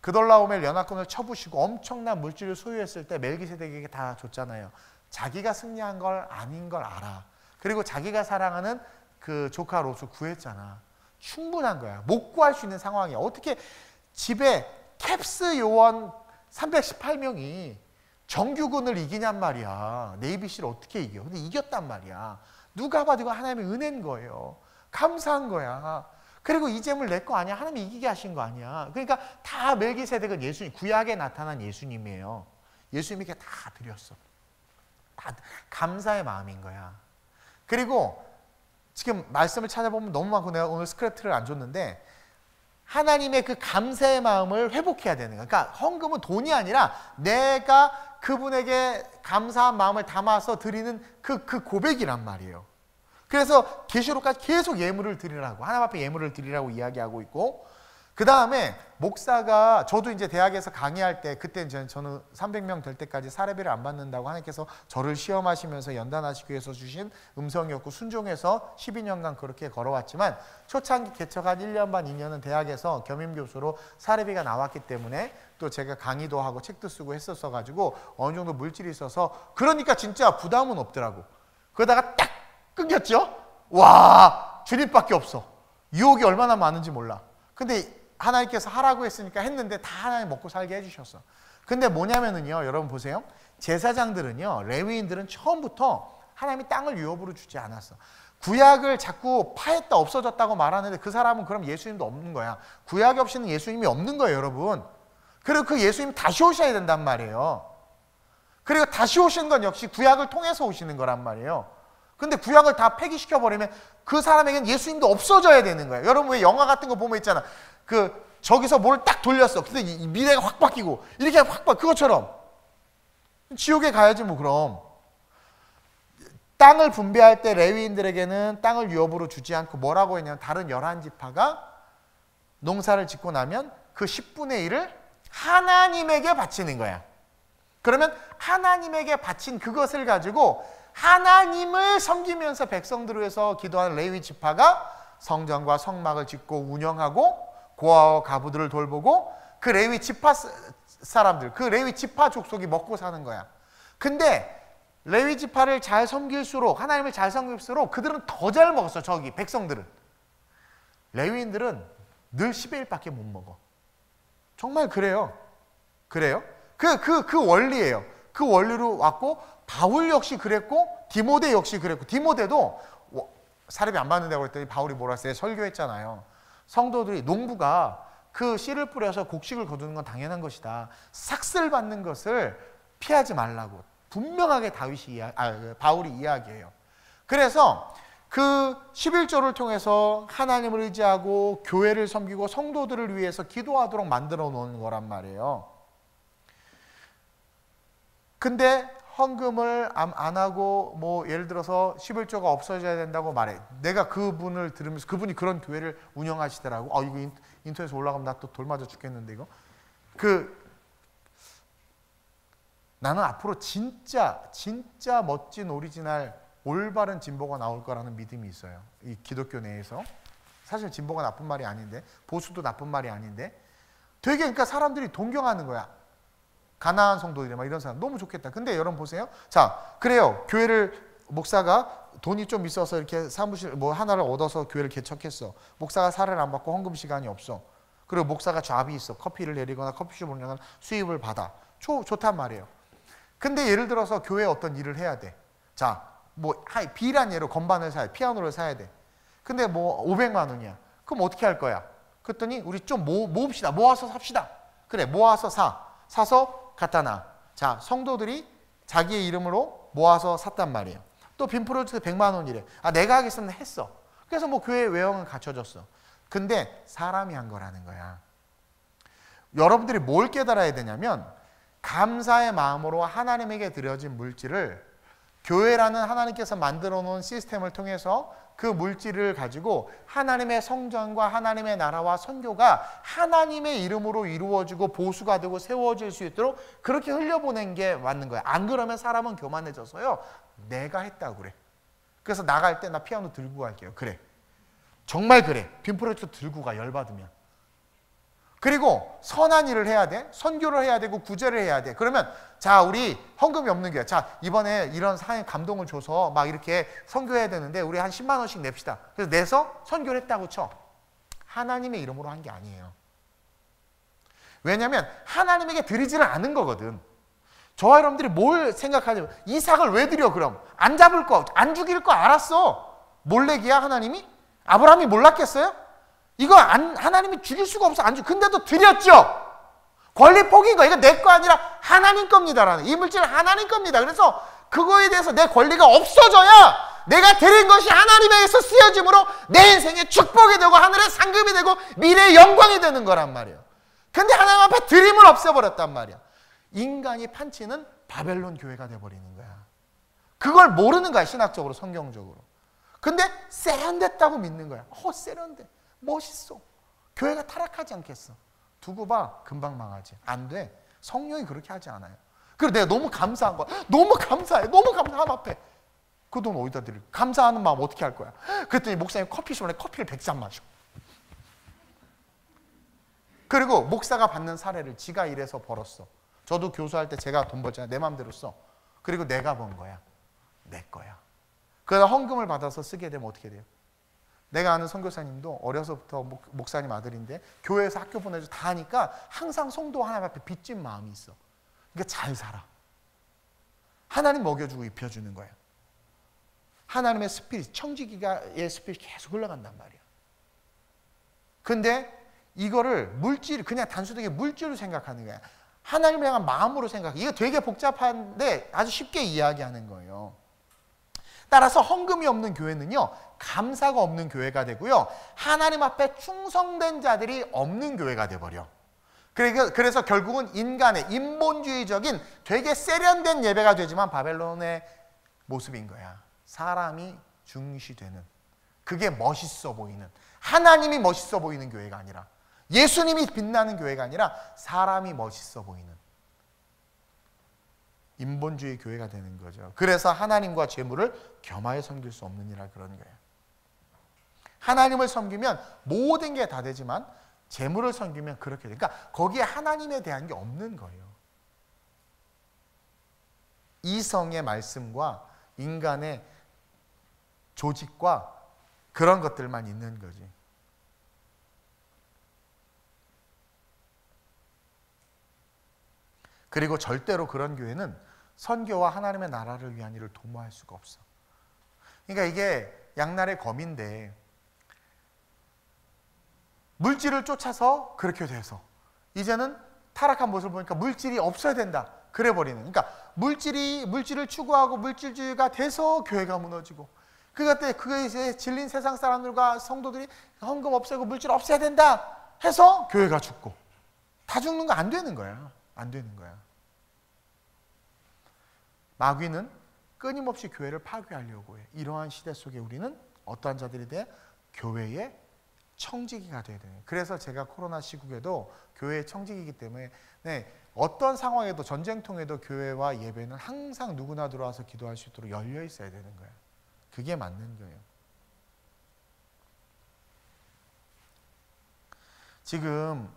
그돌라오멜 연합군을 쳐부시고 엄청난 물질을 소유했을 때 멜기세덱에게 다 줬잖아요. 자기가 승리한 걸 아닌 걸 알아. 그리고 자기가 사랑하는 그 조카 롯을 구했잖아. 충분한 거야. 못 구할 수 있는 상황이야. 어떻게 집에 캡스 요원 318명이 정규군을 이기냔 말이야. 네이비시를 어떻게 이겨? 근데 이겼단 말이야. 누가 봐도 이거 하나님의 은혜인 거예요. 감사한 거야. 그리고 이 재물 내 거 아니야. 하나님이 이기게 하신 거 아니야. 그러니까 다 멜기세덱은 예수님, 구약에 나타난 예수님이에요. 예수님에게 다 드렸어. 다 감사의 마음인 거야. 그리고 지금 말씀을 찾아보면 너무 많고 내가 오늘 스크립트를 안 줬는데 하나님의 그 감사의 마음을 회복해야 되는 거야. 그러니까 헌금은 돈이 아니라 내가 그분에게 감사한 마음을 담아서 드리는 그 고백이란 말이에요. 그래서 계시록까지 계속 예물을 드리라고, 하나님 앞에 예물을 드리라고 이야기하고 있고, 그 다음에 목사가, 저도 이제 대학에서 강의할 때, 그때 저는 300명 될 때까지 사례비를 안 받는다고 하나님께서 저를 시험하시면서 연단하시기 위해서 주신 음성이었고, 순종해서 12년간 그렇게 걸어왔지만, 초창기 개척한 1년 반, 2년은 대학에서 겸임교수로 사례비가 나왔기 때문에, 또 제가 강의도 하고 책도 쓰고 했었어가지고, 어느 정도 물질이 있어서, 그러니까 진짜 부담은 없더라고. 그러다가 딱 끊겼죠? 와, 주님밖에 없어. 유혹이 얼마나 많은지 몰라. 근데 하나님께서 하라고 했으니까 했는데 다 하나님 먹고 살게 해주셨어. 근데 뭐냐면은요, 여러분 보세요. 제사장들은요, 레위인들은 처음부터 하나님이 땅을 유업으로 주지 않았어. 구약을 자꾸 파했다 없어졌다고 말하는데 그 사람은 그럼 예수님도 없는 거야. 구약이 없이는 예수님이 없는 거예요, 여러분. 그리고 그 예수님 다시 오셔야 된단 말이에요. 그리고 다시 오시는 건 역시 구약을 통해서 오시는 거란 말이에요. 근데 구약을 다 폐기시켜버리면 그 사람에게는 예수님도 없어져야 되는 거예요. 여러분 왜 영화 같은 거 보면 있잖아. 저기서 뭘 딱 돌렸어. 근데 이 미래가 확 바뀌고 이렇게 확 그것처럼 지옥에 가야지 뭐. 그럼 땅을 분배할 때 레위인들에게는 땅을 유업으로 주지 않고 뭐라고 했냐면 다른 11지파가 농사를 짓고 나면 그 10분의 1을 하나님에게 바치는 거야. 그러면 하나님에게 바친 그것을 가지고 하나님을 섬기면서 백성들을 위해서 기도하는 레위 지파가 성전과 성막을 짓고 운영하고 고아와 가부들을 돌보고 그 레위 지파 사람들, 그 레위 지파 족속이 먹고 사는 거야. 근데 레위 지파를 잘 섬길수록, 하나님을 잘 섬길수록 그들은 더 잘 먹었어. 저기 백성들은. 레위인들은 늘 10의 1밖에 못 먹어. 정말 그래요. 그래요? 그 원리예요. 그 원리로 왔고, 바울 역시 그랬고, 디모데 역시 그랬고, 디모데도 사례비 안 받는다고 했더니 바울이 뭐라 했어요? 설교했잖아요. 성도들이, 농부가 그 씨를 뿌려서 곡식을 거두는 건 당연한 것이다. 삭슬 받는 것을 피하지 말라고 분명하게 바울이 이야기해요. 그래서 그 11조를 통해서 하나님을 의지하고 교회를 섬기고 성도들을 위해서 기도하도록 만들어 놓은 거란 말이에요. 근데 헌금을 안 하고 뭐 예를 들어서 11조가 없어져야 된다고 말해. 내가 그분을 들으면서 그분이 그런 교회를 운영하시더라고. 이거 인터넷에 올라가면 나 또 돌 맞아 죽겠는데 이거. 나는 앞으로 진짜 멋진 오리지널 올바른 진보가 나올 거라는 믿음이 있어요. 이 기독교 내에서. 사실 진보가 나쁜 말이 아닌데, 보수도 나쁜 말이 아닌데, 되게 그러니까 사람들이 동경하는 거야. 가나안 성도들이 막 이런 사람 너무 좋겠다. 근데 여러분 보세요. 자, 그래요. 교회를 목사가 돈이 좀 있어서 이렇게 사무실 뭐 하나를 얻어서 교회를 개척했어. 목사가 살을 안 받고 헌금 시간이 없어. 그리고 목사가 잡이 있어. 커피를 내리거나 커피숍을 운영하는 수입을 받아. 좋단 말이에요. 근데 예를 들어서 교회에 어떤 일을 해야 돼. 자, 뭐 비란 예로 건반을 사야 돼. 피아노를 사야 돼. 근데 뭐 500만 원이야. 그럼 어떻게 할 거야? 그랬더니 우리 좀 모읍시다. 모아서 삽시다. 그래, 모아서 사서 갖다 놔. 자, 성도들이 자기의 이름으로 모아서 샀단 말이에요. 또 빔 프로젝트 100만 원이래. 내가 하겠으면 했어. 그래서 뭐 교회 외형은 갖춰졌어. 근데 사람이 한 거라는 거야. 여러분들이 뭘 깨달아야 되냐면 감사의 마음으로 하나님에게 드려진 물질을 교회라는 하나님께서 만들어 놓은 시스템을 통해서 그 물질을 가지고 하나님의 성전과 하나님의 나라와 선교가 하나님의 이름으로 이루어지고 보수가 되고 세워질 수 있도록 그렇게 흘려보낸 게 맞는 거야. 안 그러면 사람은 교만해져서요. 내가 했다고 그래. 그래서 나갈 때 나 피아노 들고 갈게요. 그래. 정말 그래. 빔 프로젝트 들고 가, 열받으면. 그리고 선한 일을 해야 돼. 선교를 해야 되고 구제를 해야 돼. 그러면 자, 우리 헌금이 없는 교회. 자, 이번에 이런 사회 감동을 줘서 막 이렇게 선교해야 되는데 우리 한 10만 원씩 냅시다. 그래서 내서 선교를 했다고 쳐. 하나님의 이름으로 한 게 아니에요. 왜냐하면 하나님에게 드리지는 않은 거거든. 저와 여러분들이 뭘 생각하냐면 이삭을 왜 드려 그럼? 안 잡을 거, 안 죽일 거 알았어. 몰래기야 하나님이? 아브라함이 몰랐겠어요? 이거 하나님이 죽일 수가 없어. 안 죽. 근데도 드렸죠. 권리 포기인 거야. 이거 내 거 아니라 하나님 겁니다라는. 이 물질은 하나님 겁니다. 그래서 그거에 대해서 내 권리가 없어져야 내가 드린 것이 하나님에 의해서 쓰여짐으로 내 인생의 축복이 되고 하늘의 상급이 되고 미래의 영광이 되는 거란 말이에요. 근데 하나님 앞에 드림을 없애버렸단 말이야. 인간이 판치는 바벨론 교회가 돼버리는 거야. 그걸 모르는 거야. 신학적으로, 성경적으로. 근데 세련됐다고 믿는 거야. 세련돼. 멋있어. 교회가 타락하지 않겠어. 두고 봐. 금방 망하지. 안 돼. 성령이 그렇게 하지 않아요. 그리고 내가 너무 감사한 거야. 너무 감사해. 너무 감사함 앞에. 그 돈 어디다 드릴? 감사하는 마음 어떻게 할 거야? 그랬더니 목사님 커피숍에 커피를 100잔 마셔. 그리고 목사가 받는 사례를 지가 일해서 벌었어. 저도 교수할 때 제가 돈 벌잖아요. 내 마음대로 써. 그리고 내가 번 거야. 내 거야. 그러다 헌금을 받아서 쓰게 되면 어떻게 돼요? 내가 아는 선교사님도 어려서부터 목사님 아들인데 교회에서 학교 보내줘 다 하니까 항상 성도 하나님 앞에 빚진 마음이 있어. 그러니까 잘 살아. 하나님 먹여주고 입혀주는 거야. 하나님의 스피릿, 청지기가의 스피릿이 계속 흘러간단 말이야. 근데 이거를 물질, 그냥 단순하게 물질로 생각하는 거야. 하나님을 향한 마음으로 생각해. 이거 되게 복잡한데 아주 쉽게 이야기하는 거예요. 따라서 헌금이 없는 교회는요, 감사가 없는 교회가 되고요, 하나님 앞에 충성된 자들이 없는 교회가 돼버려. 그래서 결국은 인간의 인본주의적인 되게 세련된 예배가 되지만 바벨론의 모습인 거야. 사람이 중시되는, 그게 멋있어 보이는, 하나님이 멋있어 보이는 교회가 아니라, 예수님이 빛나는 교회가 아니라 사람이 멋있어 보이는 인본주의 교회가 되는 거죠. 그래서 하나님과 재물을 겸하여 섬길 수 없느니라 그런 거예요. 하나님을 섬기면 모든 게 다 되지만 재물을 섬기면 그렇게 돼. 그러니까 거기에 하나님에 대한 게 없는 거예요. 이성의 말씀과 인간의 조직과 그런 것들만 있는 거지. 그리고 절대로 그런 교회는 선교와 하나님의 나라를 위한 일을 도모할 수가 없어. 그러니까 이게 양날의 검인데 물질을 쫓아서 그렇게 돼서 이제는 타락한 모습을 보니까 물질이 없어야 된다. 그래 버리는. 그러니까 물질을 추구하고 물질주의가 돼서 교회가 무너지고, 그에 질린 세상 사람들과 성도들이 헌금 없애고 물질 없애야 된다 해서 교회가 죽고, 다 죽는 거 안 되는 거야. 안 되는 거야. 마귀는 끊임없이 교회를 파괴하려고 해. 이러한 시대 속에 우리는 어떠한 자들이 돼? 교회의 청지기가 돼야 돼요. 그래서 제가 코로나 시국에도 교회의 청지기이기 때문에 어떤 상황에도, 전쟁통에도 교회와 예배는 항상 누구나 들어와서 기도할 수 있도록 열려 있어야 되는 거예요. 그게 맞는 거예요. 지금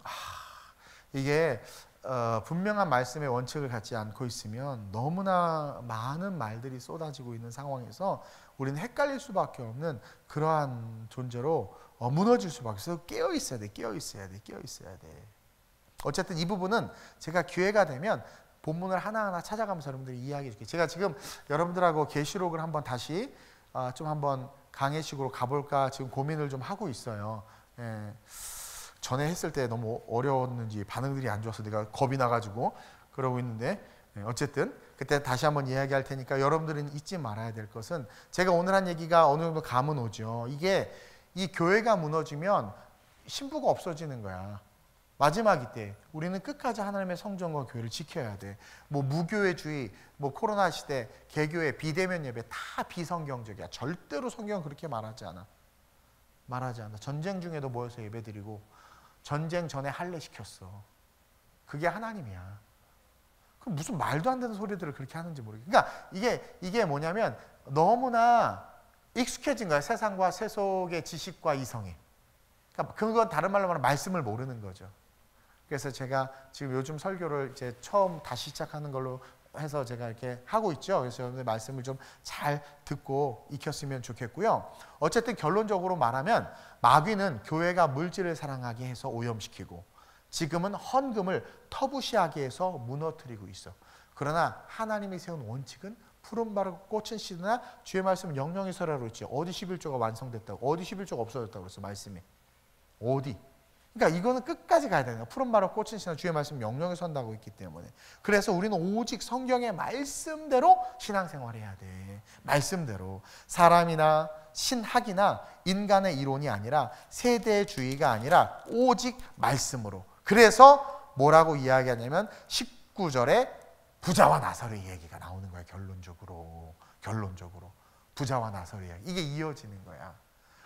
이게 분명한 말씀의 원칙을 갖지 않고 있으면 너무나 많은 말들이 쏟아지고 있는 상황에서 우리는 헷갈릴 수밖에 없는 그러한 존재로 무너질 수밖에 없어요. 깨어 있어야 돼. 깨어 있어야 돼. 깨어 있어야 돼. 어쨌든 이 부분은 제가 기회가 되면 본문을 하나하나 찾아가면서 여러분들이 이야기해 줄게요. 제가 지금 여러분들하고 계시록을 한번 다시 좀 한번 강해식으로 가볼까 지금 고민을 좀 하고 있어요. 예. 전에 했을 때 너무 어려웠는지 반응들이 안 좋아서 내가 겁이 나가지고 그러고 있는데, 어쨌든 그때 다시 한번 이야기할 테니까 여러분들은 잊지 말아야 될 것은, 제가 오늘 한 얘기가 어느 정도 감은 오죠. 이게 이 교회가 무너지면 신부가 없어지는 거야. 마지막이 때 우리는 끝까지 하나님의 성전과 교회를 지켜야 돼. 뭐 무교회주의, 뭐 코로나 시대 개교회, 비대면 예배 다 비성경적이야. 절대로 성경은 그렇게 말하지 않아. 전쟁 중에도 모여서 예배드리고 전쟁 전에 할례 시켰어. 그게 하나님이야. 그럼 무슨 말도 안 되는 소리들을 그렇게 하는지 모르겠어. 그러니까 이게 뭐냐면 너무나 익숙해진 거야. 세상과 세속의 지식과 이성에. 그러니까 그건 다른 말로 말하면 말씀을 모르는 거죠. 그래서 제가 지금 요즘 설교를 이제 처음 다시 시작하는 걸로 해서 제가 이렇게 하고 있죠. 그래서 여러분들 말씀을 좀 잘 듣고 익혔으면 좋겠고요. 어쨌든 결론적으로 말하면 마귀는 교회가 물질을 사랑하게 해서 오염시키고 지금은 헌금을 터부시하게 해서 무너뜨리고 있어. 그러나 하나님이 세운 원칙은 푸른 바르고 꽃은 시드나 주의 말씀은 영영이 서라로 있지. 어디 11조가 완성됐다고, 어디 11조가 없어졌다고 그랬어 말씀이. 어디? 그러니까 이거는 끝까지 가야 되는 거야. 푸른 바로 꽃은 시나 주의 말씀 영영에 선다고 있기 때문에. 그래서 우리는 오직 성경의 말씀대로 신앙생활해야 돼. 말씀대로. 사람이나 신학이나 인간의 이론이 아니라 세대주의가 아니라 오직 말씀으로. 그래서 뭐라고 이야기하냐면 19절에 부자와 나사로의 얘기가 나오는 거야. 결론적으로 부자와 나사로의 이야기. 이게 이어지는 거야.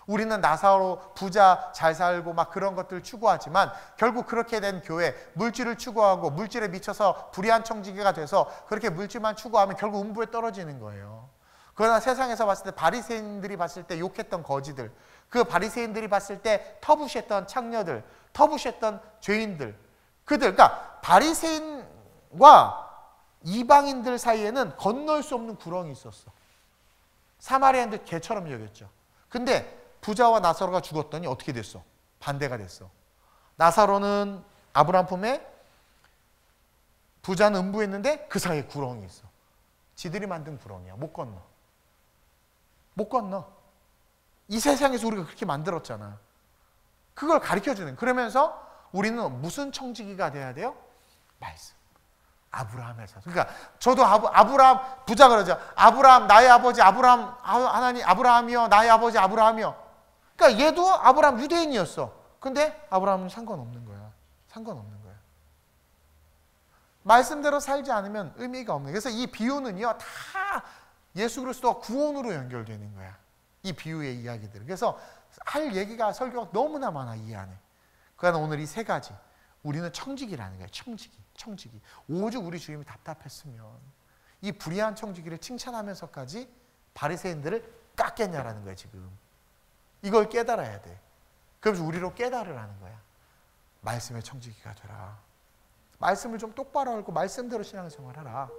우리는 나사로 부자 잘 살고 막 그런 것들을 추구하지만 결국 그렇게 된 교회, 물질을 추구하고 물질에 미쳐서 불의한 청지기가 돼서 그렇게 물질만 추구하면 결국 음부에 떨어지는 거예요. 그러나 세상에서 봤을 때 바리새인들이 봤을 때 욕했던 거지들, 그 바리새인들이 봤을 때 터부시했던 창녀들, 터부시했던 죄인들, 그들, 그러니까 바리새인과 이방인들 사이에는 건널 수 없는 구렁이 있었어. 사마리아인들 개처럼 여겼죠. 근데 부자와 나사로가 죽었더니 어떻게 됐어? 반대가 됐어. 나사로는 아브라함 품에, 부자는 음부에 있는데 그 사이에 구렁이 있어. 지들이 만든 구렁이야. 못 건너. 못 건너. 이 세상에서 우리가 그렇게 만들었잖아. 그걸 가르쳐주는. 그러면서 우리는 무슨 청지기가 돼야 돼요? 말씀. 아브라함의 자손. 그러니까 저도 아브라함 부자 그러죠. 아브라함 나의 아버지 아브라함, 하나님 아브라함이요 나의 아버지 아브라함이요. 그러니까 얘도 아브라함 유대인이었어. 근데 아브라함은 상관없는 거야. 상관없는 거야. 말씀대로 살지 않으면 의미가 없는 거야. 그래서 이 비유는요 다 예수 그리스도와 구원으로 연결되는 거야. 이 비유의 이야기들. 그래서 할 얘기가 설교가 너무나 많아 이 안에. 그러나 오늘 이 세 가지. 우리는 청지기라는 거야. 청지기. 오죽 우리 주님이 답답했으면 이 불의한 청지기를 칭찬하면서까지 바리새인들을 깎겠냐라는 거야 지금. 이걸 깨달아야 돼. 그래서 우리로 깨달으라는 거야. 말씀의 청지기가 되라. 말씀을 좀 똑바로 알고 말씀대로 신앙생활하라.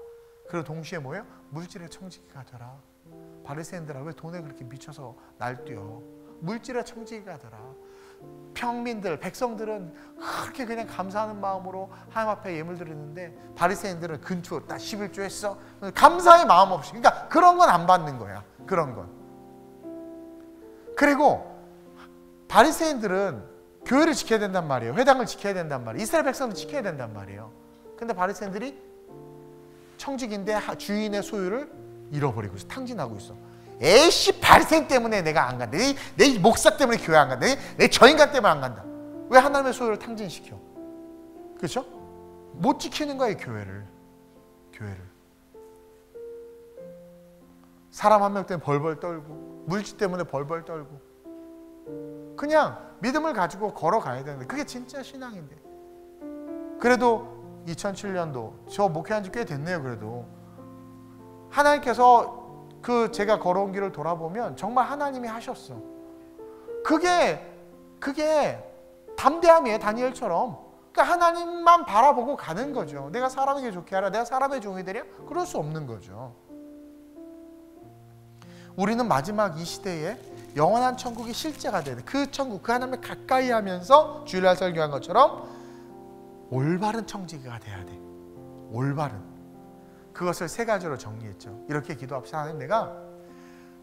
그리고 동시에 뭐예요? 물질의 청지기가 되라. 바리새인들아 왜 돈에 그렇게 미쳐서 날뛰어? 물질의 청지기가 되라. 평민들, 백성들은 그렇게 그냥 감사하는 마음으로 하나님 앞에 예물 드리는데 바리새인들은 근초 딱 11조 했어. 감사의 마음 없이. 그러니까 그런 건 안 받는 거야. 그런 건. 그리고 바리새인들은 교회를 지켜야 된단 말이에요. 회당을 지켜야 된단 말이에요. 이스라엘 백성을 지켜야 된단 말이에요. 근데 바리새인들이 청지기인데 주인의 소유를 잃어버리고 있어. 탕진하고 있어. 에이씨 바리새인 때문에 내가 안 간다. 내 목사 때문에 교회 안 간다. 내 저 인간 때문에 안 간다. 왜 하나님의 소유를 탕진시켜? 그렇죠? 못 지키는 거야 이 교회를. 사람 한 명 때문에 벌벌 떨고 물질 때문에 벌벌 떨고 그냥 믿음을 가지고 걸어가야 되는데 그게 진짜 신앙인데. 그래도 2007년도 저 목회한 지 꽤 됐네요. 그래도 하나님께서 그 제가 걸어온 길을 돌아보면 정말 하나님이 하셨어. 그게 담대함이에요. 다니엘처럼. 그러니까 하나님만 바라보고 가는 거죠. 내가 사람에게 좋게 하라. 내가 사람의 종이 되랴? 그럴 수 없는 거죠. 우리는 마지막 이 시대에 영원한 천국이 실제가 돼야 돼. 그 천국, 그 하나님을 가까이 하면서 주일날 설교한 것처럼 올바른 청지기가 돼야 돼. 올바른. 그것을 세 가지로 정리했죠. 이렇게 기도합시다. 하나님 내가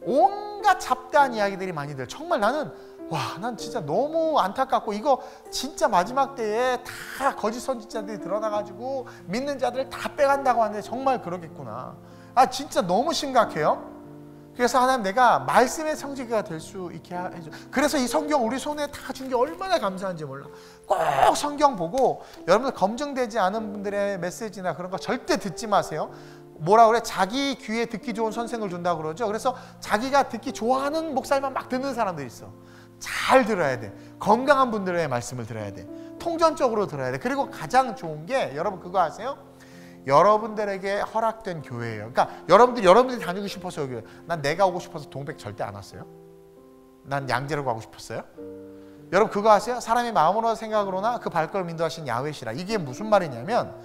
온갖 잡다한 이야기들이 많이 들어요. 정말 난 진짜 너무 안타깝고 이거 진짜 마지막 때에 다 거짓 선지자들이 드러나가지고 믿는 자들을 다 빼간다고 하는데 정말 그러겠구나. 진짜 너무 심각해요. 그래서 하나님 내가 말씀의 청지기가 될 수 있게 해줘. 그래서 이 성경 우리 손에 다 준 게 얼마나 감사한지 몰라. 꼭 성경 보고 여러분들 검증되지 않은 분들의 메시지나 그런 거 절대 듣지 마세요. 뭐라 그래? 자기 귀에 듣기 좋은 선생을 준다고 그러죠. 그래서 자기가 듣기 좋아하는 목사님만 막 듣는 사람들이 있어. 잘 들어야 돼. 건강한 분들의 말씀을 들어야 돼. 통전적으로 들어야 돼. 그리고 가장 좋은 게 여러분 그거 아세요? 여러분들에게 허락된 교회예요. 그러니까 여러분들이 다니고 싶어서 여기. 난 내가 오고 싶어서 동백 절대 안 왔어요. 난 양재로 가고 싶었어요. 여러분 그거 아세요? 사람이 마음으로 생각으로나 그 발걸음 인도하신 야훼시라. 이게 무슨 말이냐면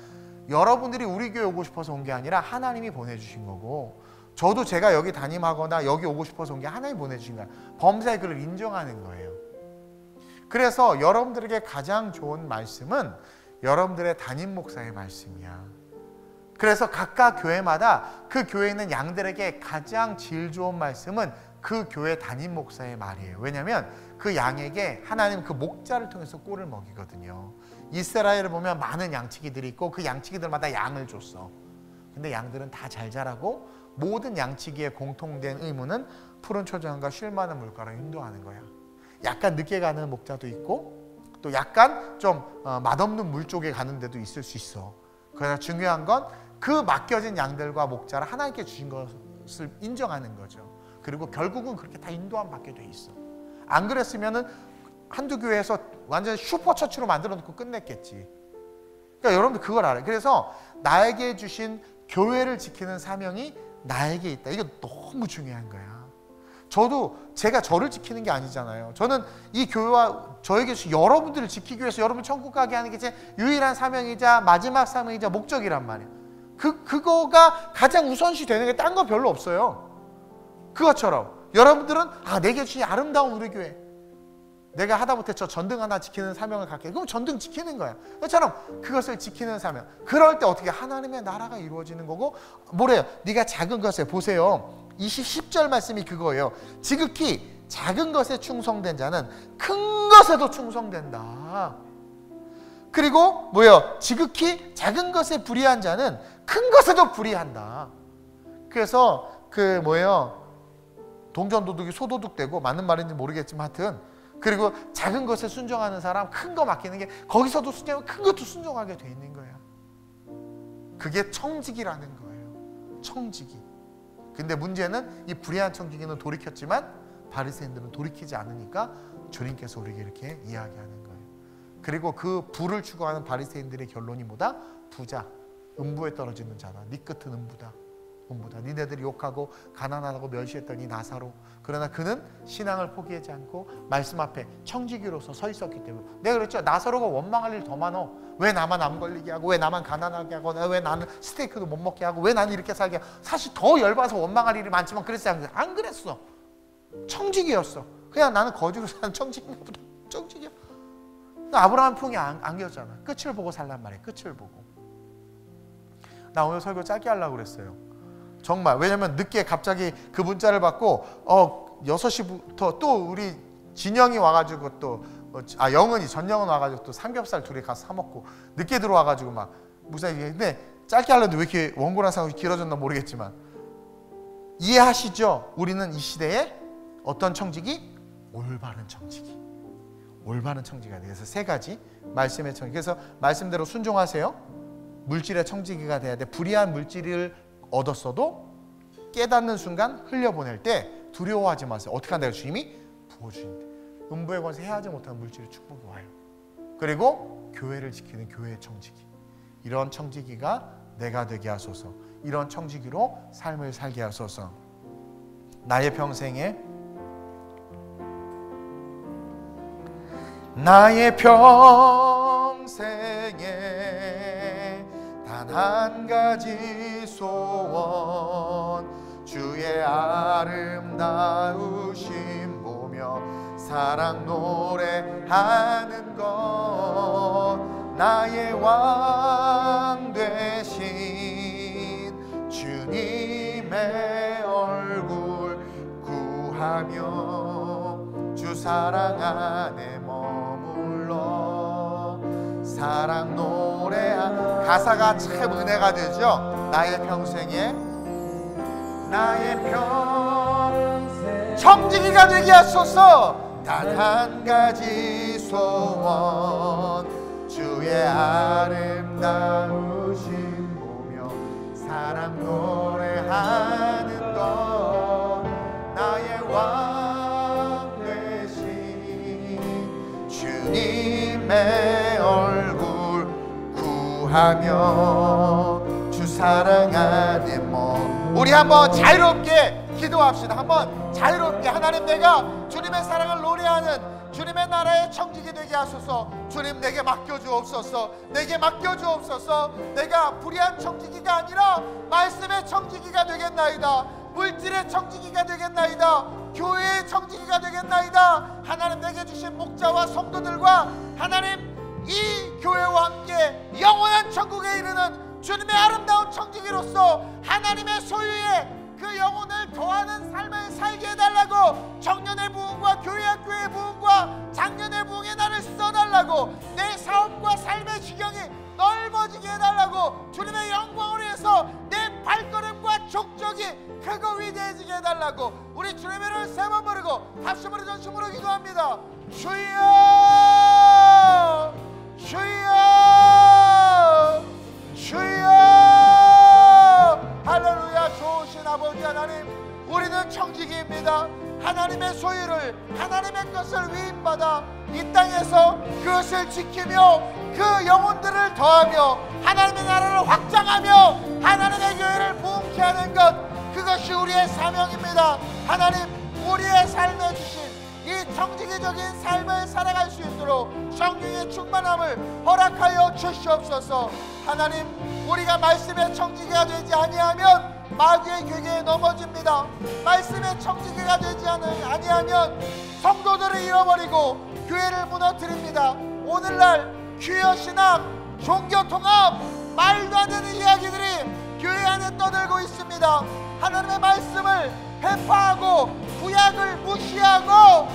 여러분들이 우리 교회 오고 싶어서 온 게 아니라 하나님이 보내주신 거고, 저도 제가 여기 담임하거나 여기 오고 싶어서 온 게 하나님이 보내주신 거야. 범사의 그를 인정하는 거예요. 그래서 여러분들에게 가장 좋은 말씀은 여러분들의 담임 목사의 말씀이야. 그래서 각각 교회마다 그 교회에 있는 양들에게 가장 질 좋은 말씀은 그 교회 담임 목사의 말이에요. 왜냐하면 그 양에게 하나님 그 목자를 통해서 꼴을 먹이거든요. 이스라엘을 보면 많은 양치기들이 있고 그 양치기들마다 양을 줬어. 근데 양들은 다 잘 자라고 모든 양치기의 공통된 의무는 푸른 초장과 쉴 만한 물가로 인도하는 거야. 약간 늦게 가는 목자도 있고 또 약간 좀 맛없는 물 쪽에 가는 데도 있을 수 있어. 그러나 중요한 건 그 맡겨진 양들과 목자를 하나님께 주신 것을 인정하는 거죠. 그리고 결국은 그렇게 다 인도함 받게 돼 있어. 안 그랬으면은 한두 교회에서 완전 슈퍼처치로 만들어 놓고 끝냈겠지. 그러니까 여러분들 그걸 알아요. 그래서 나에게 주신 교회를 지키는 사명이 나에게 있다. 이거 너무 중요한 거야. 저도 제가 저를 지키는 게 아니잖아요. 저는 이 교회와 저에게 주신 여러분들을 지키기 위해서 여러분 천국 가게 하는 게 제 유일한 사명이자 마지막 사명이자 목적이란 말이에요. 그거가 가장 우선시 되는 게 딴 거 별로 없어요. 그것처럼 여러분들은 내게 주신 아름다운 우리 교회, 내가 하다못해 저 전등 하나 지키는 사명을 갖게, 그럼 전등 지키는 거야. 그처럼 그것을 지키는 사명. 그럴 때 어떻게 하나님의 나라가 이루어지는 거고, 뭐래요? 네가 작은 것에, 보세요. 10절 말씀이 그거예요. 지극히 작은 것에 충성된 자는 큰 것에도 충성된다. 그리고 뭐예요? 지극히 작은 것에 불의한 자는 큰 것에도 불의한다. 그래서 그 뭐예요? 동전도둑이 소도둑되고, 맞는 말인지 모르겠지만 하여튼, 그리고 작은 것에 순종하는 사람, 큰 거 맡기는 게 거기서도 순종하고 큰 것도 순종하게 돼 있는 거야. 그게 청지기라는 거예요. 청지기. 근데 문제는 이 불의한 청지기는 돌이켰지만 바리새인들은 돌이키지 않으니까 주님께서 우리에게 이렇게 이야기하는 거예요. 그리고 그 부를 추구하는 바리새인들의 결론이 뭐다? 부자, 음부에 떨어지는 자다. 네 끝은 음부다. 음부다. 니네들이 욕하고 가난하다고 멸시했던 이 나사로, 그러나 그는 신앙을 포기하지 않고 말씀 앞에 청지기로서 서 있었기 때문에. 내가 그랬죠. 나사로가 원망할 일 더 많어. 왜 나만 암 걸리게 하고, 왜 나만 가난하게 하고, 왜 나는 스테이크도 못 먹게 하고, 왜 나는 이렇게 살게 하고. 사실 더 열받아서 원망할 일이 많지만 그랬지 안 그랬어. 청지기였어. 그냥 나는 거지로 사는 청지기인가 보다. 청지기야. 아브라함 풍이 안겼잖아. 끝을 보고 살란 말이야. 끝을 보고. 나 오늘 설교 짧게 하려고 그랬어요. 정말. 왜냐면 늦게 갑자기 그 문자를 받고 6시부터 또 우리 진영이 와가지고 또 영은이, 전영은 와가지고 또 삼겹살 둘이 가서 사 먹고 늦게 들어와가지고 막 무사히. 근데 짧게 하려는데 왜 이렇게 원고란 상황이 길어졌나 모르겠지만 이해하시죠? 우리는 이 시대에 어떤 청지기? 올바른 청지기. 올바른 청지기가 돼서 세 가지 말씀의 청지기. 그래서 말씀대로 순종하세요. 물질의 청지기가 돼야 돼. 불의한 물질을 얻었어도 깨닫는 순간 흘려보낼 때 두려워하지 마세요. 어떻게 한다? 주님이 부어주신대. 음부의 권세 해하지 못하는 물질의 축복이 와요. 그리고 교회를 지키는 교회의 청지기. 이런 청지기가 내가 되게 하소서. 이런 청지기로 삶을 살게 하소서. 나의 평생에 단 한 가지 소원, 주의 아름다우심 보며 사랑 노래하는 것, 나의 왕 되신 주님의 얼굴 구하며 주 사랑 안에 머물러 사랑 노래하는. 가사가 참 은혜가 되죠. 나의 평생에 청지기가 되게 하소서. 단 한 가지 소원, 주의 아름다우심 보며 사랑 노래하는 것, 나의 왕 되신 주님의 얼굴 구하며 주 사랑 안에 우리 한번 자유롭게 기도합시다. 한번 자유롭게. 하나님, 내가 주님의 사랑을 노래하는 주님의 나라의 청지기 되게 하소서. 주님, 내게 맡겨주옵소서. 내게 맡겨주옵소서. 내가 불의한 청지기가 아니라 말씀의 청지기가 되겠나이다. 물질의 청지기가 되겠나이다. 교회의 청지기가 되겠나이다. 하나님, 내게 주신 목자와 성도들과 하나님 이 교회와 함께 영원한 천국에 이르는 주님의 아름다운 청지기로서 하나님의 소유의 그 영혼을 더하는 삶을 살게 해달라고, 청년의 부흥과 교회학교의 부흥과 장년의 부흥에 나를 써달라고, 내 사업과 삶의 지경이 넓어지게 해달라고, 주님의 영광을 위해서 내 발걸음과 족적이 크고 위대해지게 해달라고, 우리 주님의 이름을 세 번 부르고 합심으로 전심으로 기도합니다. 주여, 주여, 주여. 할렐루야. 좋으신 아버지 하나님, 우리는 청지기입니다. 하나님의 소유를, 하나님의 것을 위임받아 이 땅에서 그것을 지키며 그 영혼들을 더하며 하나님의 나라를 확장하며 하나님의 교회를 부흥케 하는 것, 그것이 우리의 사명입니다. 하나님, 우리의 삶에 주신 이 청지기적인 삶을 살아갈 수 있도록 성령의 충만함을 허락하여 주시옵소서. 하나님, 우리가 말씀의 청지기가 되지 아니하면 마귀의 괴계에 넘어집니다. 말씀의 청지기가 되지 아니하면 성도들을 잃어버리고 교회를 무너뜨립니다. 오늘날 귀여신앙, 종교통합, 말도 안 되는 이야기들이 교회 안에 떠들고 있습니다. 하나님의 말씀을 회파하고 구약을 무시하고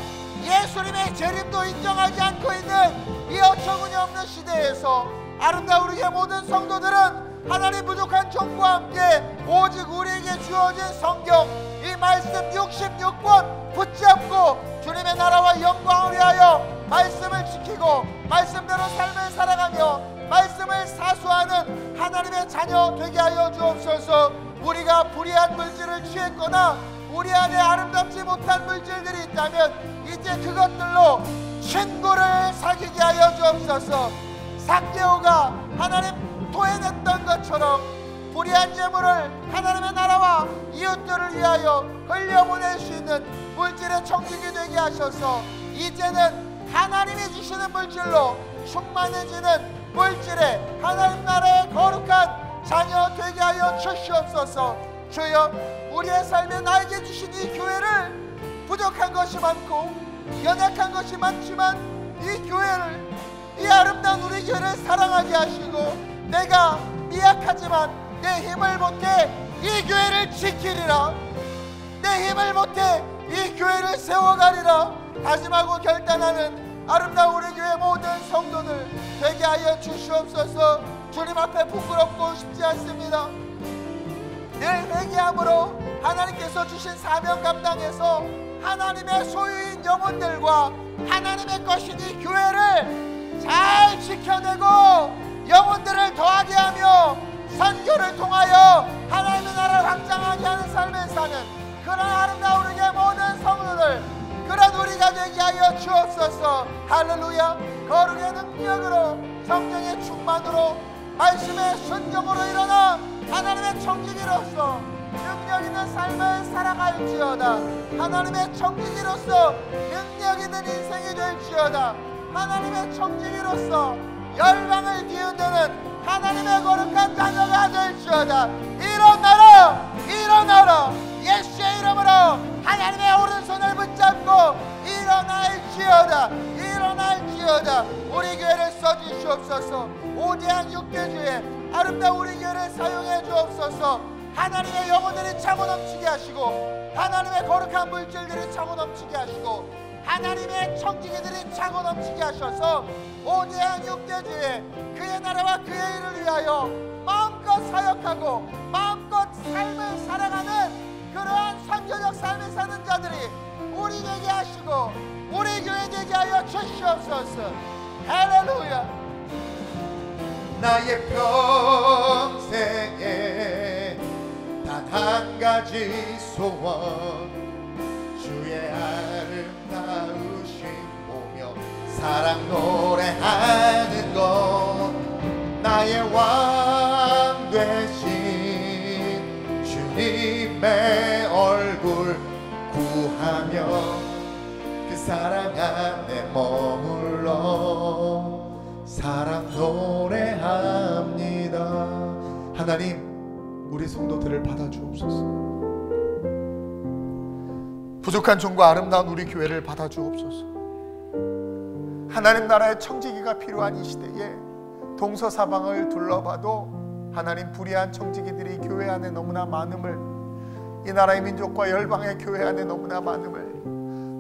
예수님의 재림도 인정하지 않고 있는 이 어처구니 없는 시대에서 아름다운 우리의 모든 성도들은 하나님 부족한 종과 함께 오직 우리에게 주어진 성경, 이 말씀 66권 붙잡고 주님의 나라와 영광을 위하여 말씀을 지키고 말씀대로 삶을 살아가며 말씀을 사수하는 하나님의 자녀 되게 하여 주옵소서. 우리가 불의한 물질을 취했거나 우리 안에 아름답지 못한 물질들이 있다면 이제 그것들로 친구를 사귀게 하여 주옵소서. 삭개오가 하나님 토해냈던 것처럼 불의한 재물을 하나님의 나라와 이웃들을 위하여 흘려보낼 수 있는 물질의 청지기 되게 하셔서 이제는 하나님이 주시는 물질로 충만해지는 물질의 하나님 나라의 거룩한 자녀 되게 하여 주시옵소서. 주여, 우리의 삶에 나에게 주신 이 교회를 부족한 것이 많고 연약한 것이 많지만 이 교회를, 이 아름다운 우리 교회를 사랑하게 하시고, 내가 미약하지만 내 힘을 못해 이 교회를 지키리라, 내 힘을 못해 이 교회를 세워가리라 다짐하고 결단하는 아름다운 우리 교회 모든 성도들 되게 하여 주시옵소서. 주님 앞에 부끄럽고 싶지 않습니다. 늘 회개함으로 하나님께서 주신 사명 감당해서 하나님의 소유인 영혼들과 하나님의 것인 이 교회를 잘 지켜내고 영혼들을 더하게 하며 선교를 통하여 하나님의 나라를 확장하게 하는 삶을 사는 그런 아름다운 우리의 모든 성도들, 그런 우리가 되게 하여 주옵소서. 할렐루야. 거룩의 능력으로, 성령의 충만으로, 말씀의 순종으로 일어나 하나님의 청지기로서 능력 있는 삶을 살아갈지어다. 하나님의 청지기로서 능력 있는 인생이 될지어다. 하나님의 청지기로서 열방을 기운드는 하나님의 거룩한 자녀가 될지어다. 일어나라, 일어나라. 예수의 이름으로 하나님의 오른손을 붙잡고 일어날지어다, 일어날지어다. 우리 교회를 써주시옵소서. 오대한 육대주에 아름다운 우리 교회를 사용해 주옵소서. 하나님의 영혼들이 차고 넘치게 하시고, 하나님의 거룩한 물질들이 차고 넘치게 하시고, 하나님의 청지기들이 차고 넘치게 하셔서 오대한 육대주에 그의 나라와 그의 일을 위하여 마음껏 사역하고 마음껏 삶을 살아가는 그러한 선교적 삶을 사는 자들이 우리 되게 하시고 우리 교회 되게 하여 주시옵소서. 할렐루야. 나의 평생에 단 한 가지 소원, 주의 아름다우심 보며 사랑 노래하는 것, 나의 왕 되신 주님의 얼굴 구하며 그 사랑 안에 머물러 사랑 노래합니다. 하나님, 우리 성도들을 받아주옵소서. 부족한 종과 아름다운 우리 교회를 받아주옵소서. 하나님 나라의 청지기가 필요한 이 시대에 동서사방을 둘러봐도 하나님 불의한 청지기들이 교회 안에 너무나 많음을, 이 나라의 민족과 열방의 교회 안에 너무나 많음을,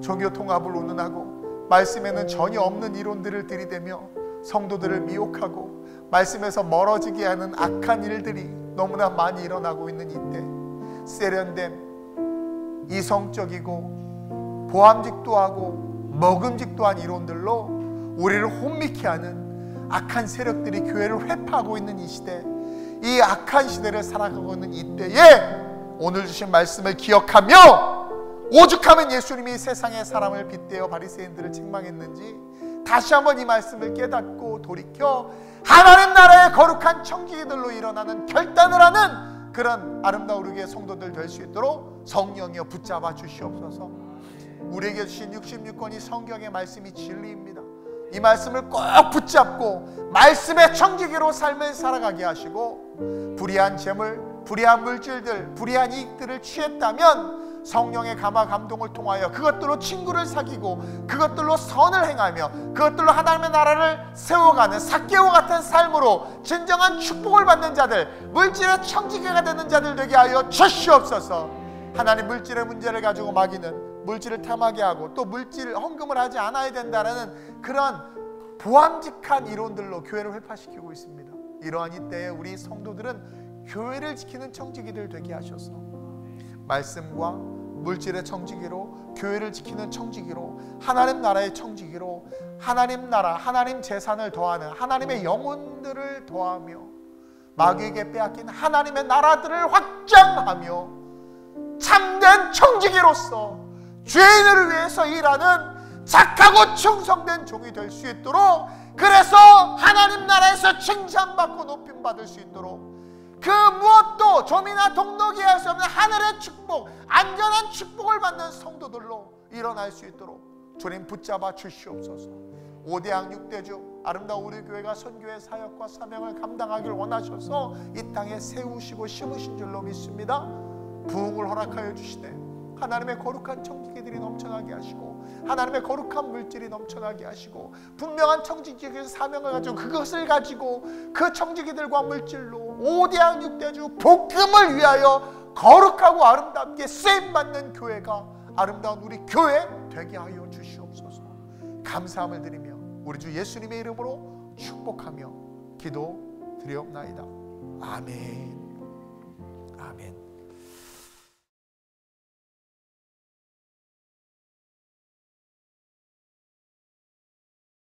종교 통합을 운운하고 말씀에는 전혀 없는 이론들을 들이대며 성도들을 미혹하고 말씀에서 멀어지게 하는 악한 일들이 너무나 많이 일어나고 있는 이때, 세련된 이성적이고 보암직도 하고 먹음직도한 이론들로 우리를 혼미케 하는 악한 세력들이 교회를 회파하고 있는 이 시대, 이 악한 시대를 살아가고 있는 이때에 오늘 주신 말씀을 기억하며 오죽하면 예수님이 세상의 사람을 빗대어 바리새인들을 책망했는지 다시 한번 이 말씀을 깨닫고 돌이켜 하나님 나라의 거룩한 청지기들로 일어나는 결단을 하는 그런 아름다운 우리의 성도들 될 수 있도록 성령이여 붙잡아 주시옵소서. 우리에게 주신 66권이 성경의 말씀이 진리입니다. 이 말씀을 꼭 붙잡고 말씀의 청지기로 삶을 살아가게 하시고, 불의한 재물, 불의한 물질들, 불의한 이익들을 취했다면 성령의 감화 감동을 통하여 그것들로 친구를 사귀고 그것들로 선을 행하며 그것들로 하나님의 나라를 세워가는 삭개오 같은 삶으로 진정한 축복을 받는 자들, 물질의 청지기가 되는 자들 되게 하여 주시옵소서. 하나님, 물질의 문제를 가지고 마귀는 물질을 탐하게 하고 또 물질 헌금을 하지 않아야 된다는 그런 보암직한 이론들로 교회를 회파시키고 있습니다. 이러한 이때에 우리 성도들은 교회를 지키는 청지기들 되게 하셔서 말씀과 물질의 청지기로, 교회를 지키는 청지기로, 하나님 나라의 청지기로, 하나님 나라, 하나님 재산을 더하는 하나님의 영혼들을 더하며 마귀에게 빼앗긴 하나님의 나라들을 확장하며 참된 청지기로서 죄인을 위해서 일하는 착하고 충성된 종이 될 수 있도록, 그래서 하나님 나라에서 칭찬받고 높임받을 수 있도록, 그 무엇도 좀이나 동록이 할 수 없는 하늘의 축복, 안전한 축복을 받는 성도들로 일어날 수 있도록 주님 붙잡아 주시옵소서. 5대양 6대주 아름다운 우리 교회가 선교의 사역과 사명을 감당하길 원하셔서 이 땅에 세우시고 심으신 줄로 믿습니다. 부흥을 허락하여 주시되 하나님의 거룩한 청지기들이 넘쳐나게 하시고 하나님의 거룩한 물질이 넘쳐나게 하시고 분명한 청지기의 사명을 가지고 그것을 가지고 그 청지기들과 물질로 5대양 6대주 복음을 위하여 거룩하고 아름답게 쓰임받는 교회가 아름다운 우리 교회 되게 하여 주시옵소서. 감사함을 드리며 우리 주 예수님의 이름으로 축복하며 기도 드리옵나이다. 아멘. 아멘.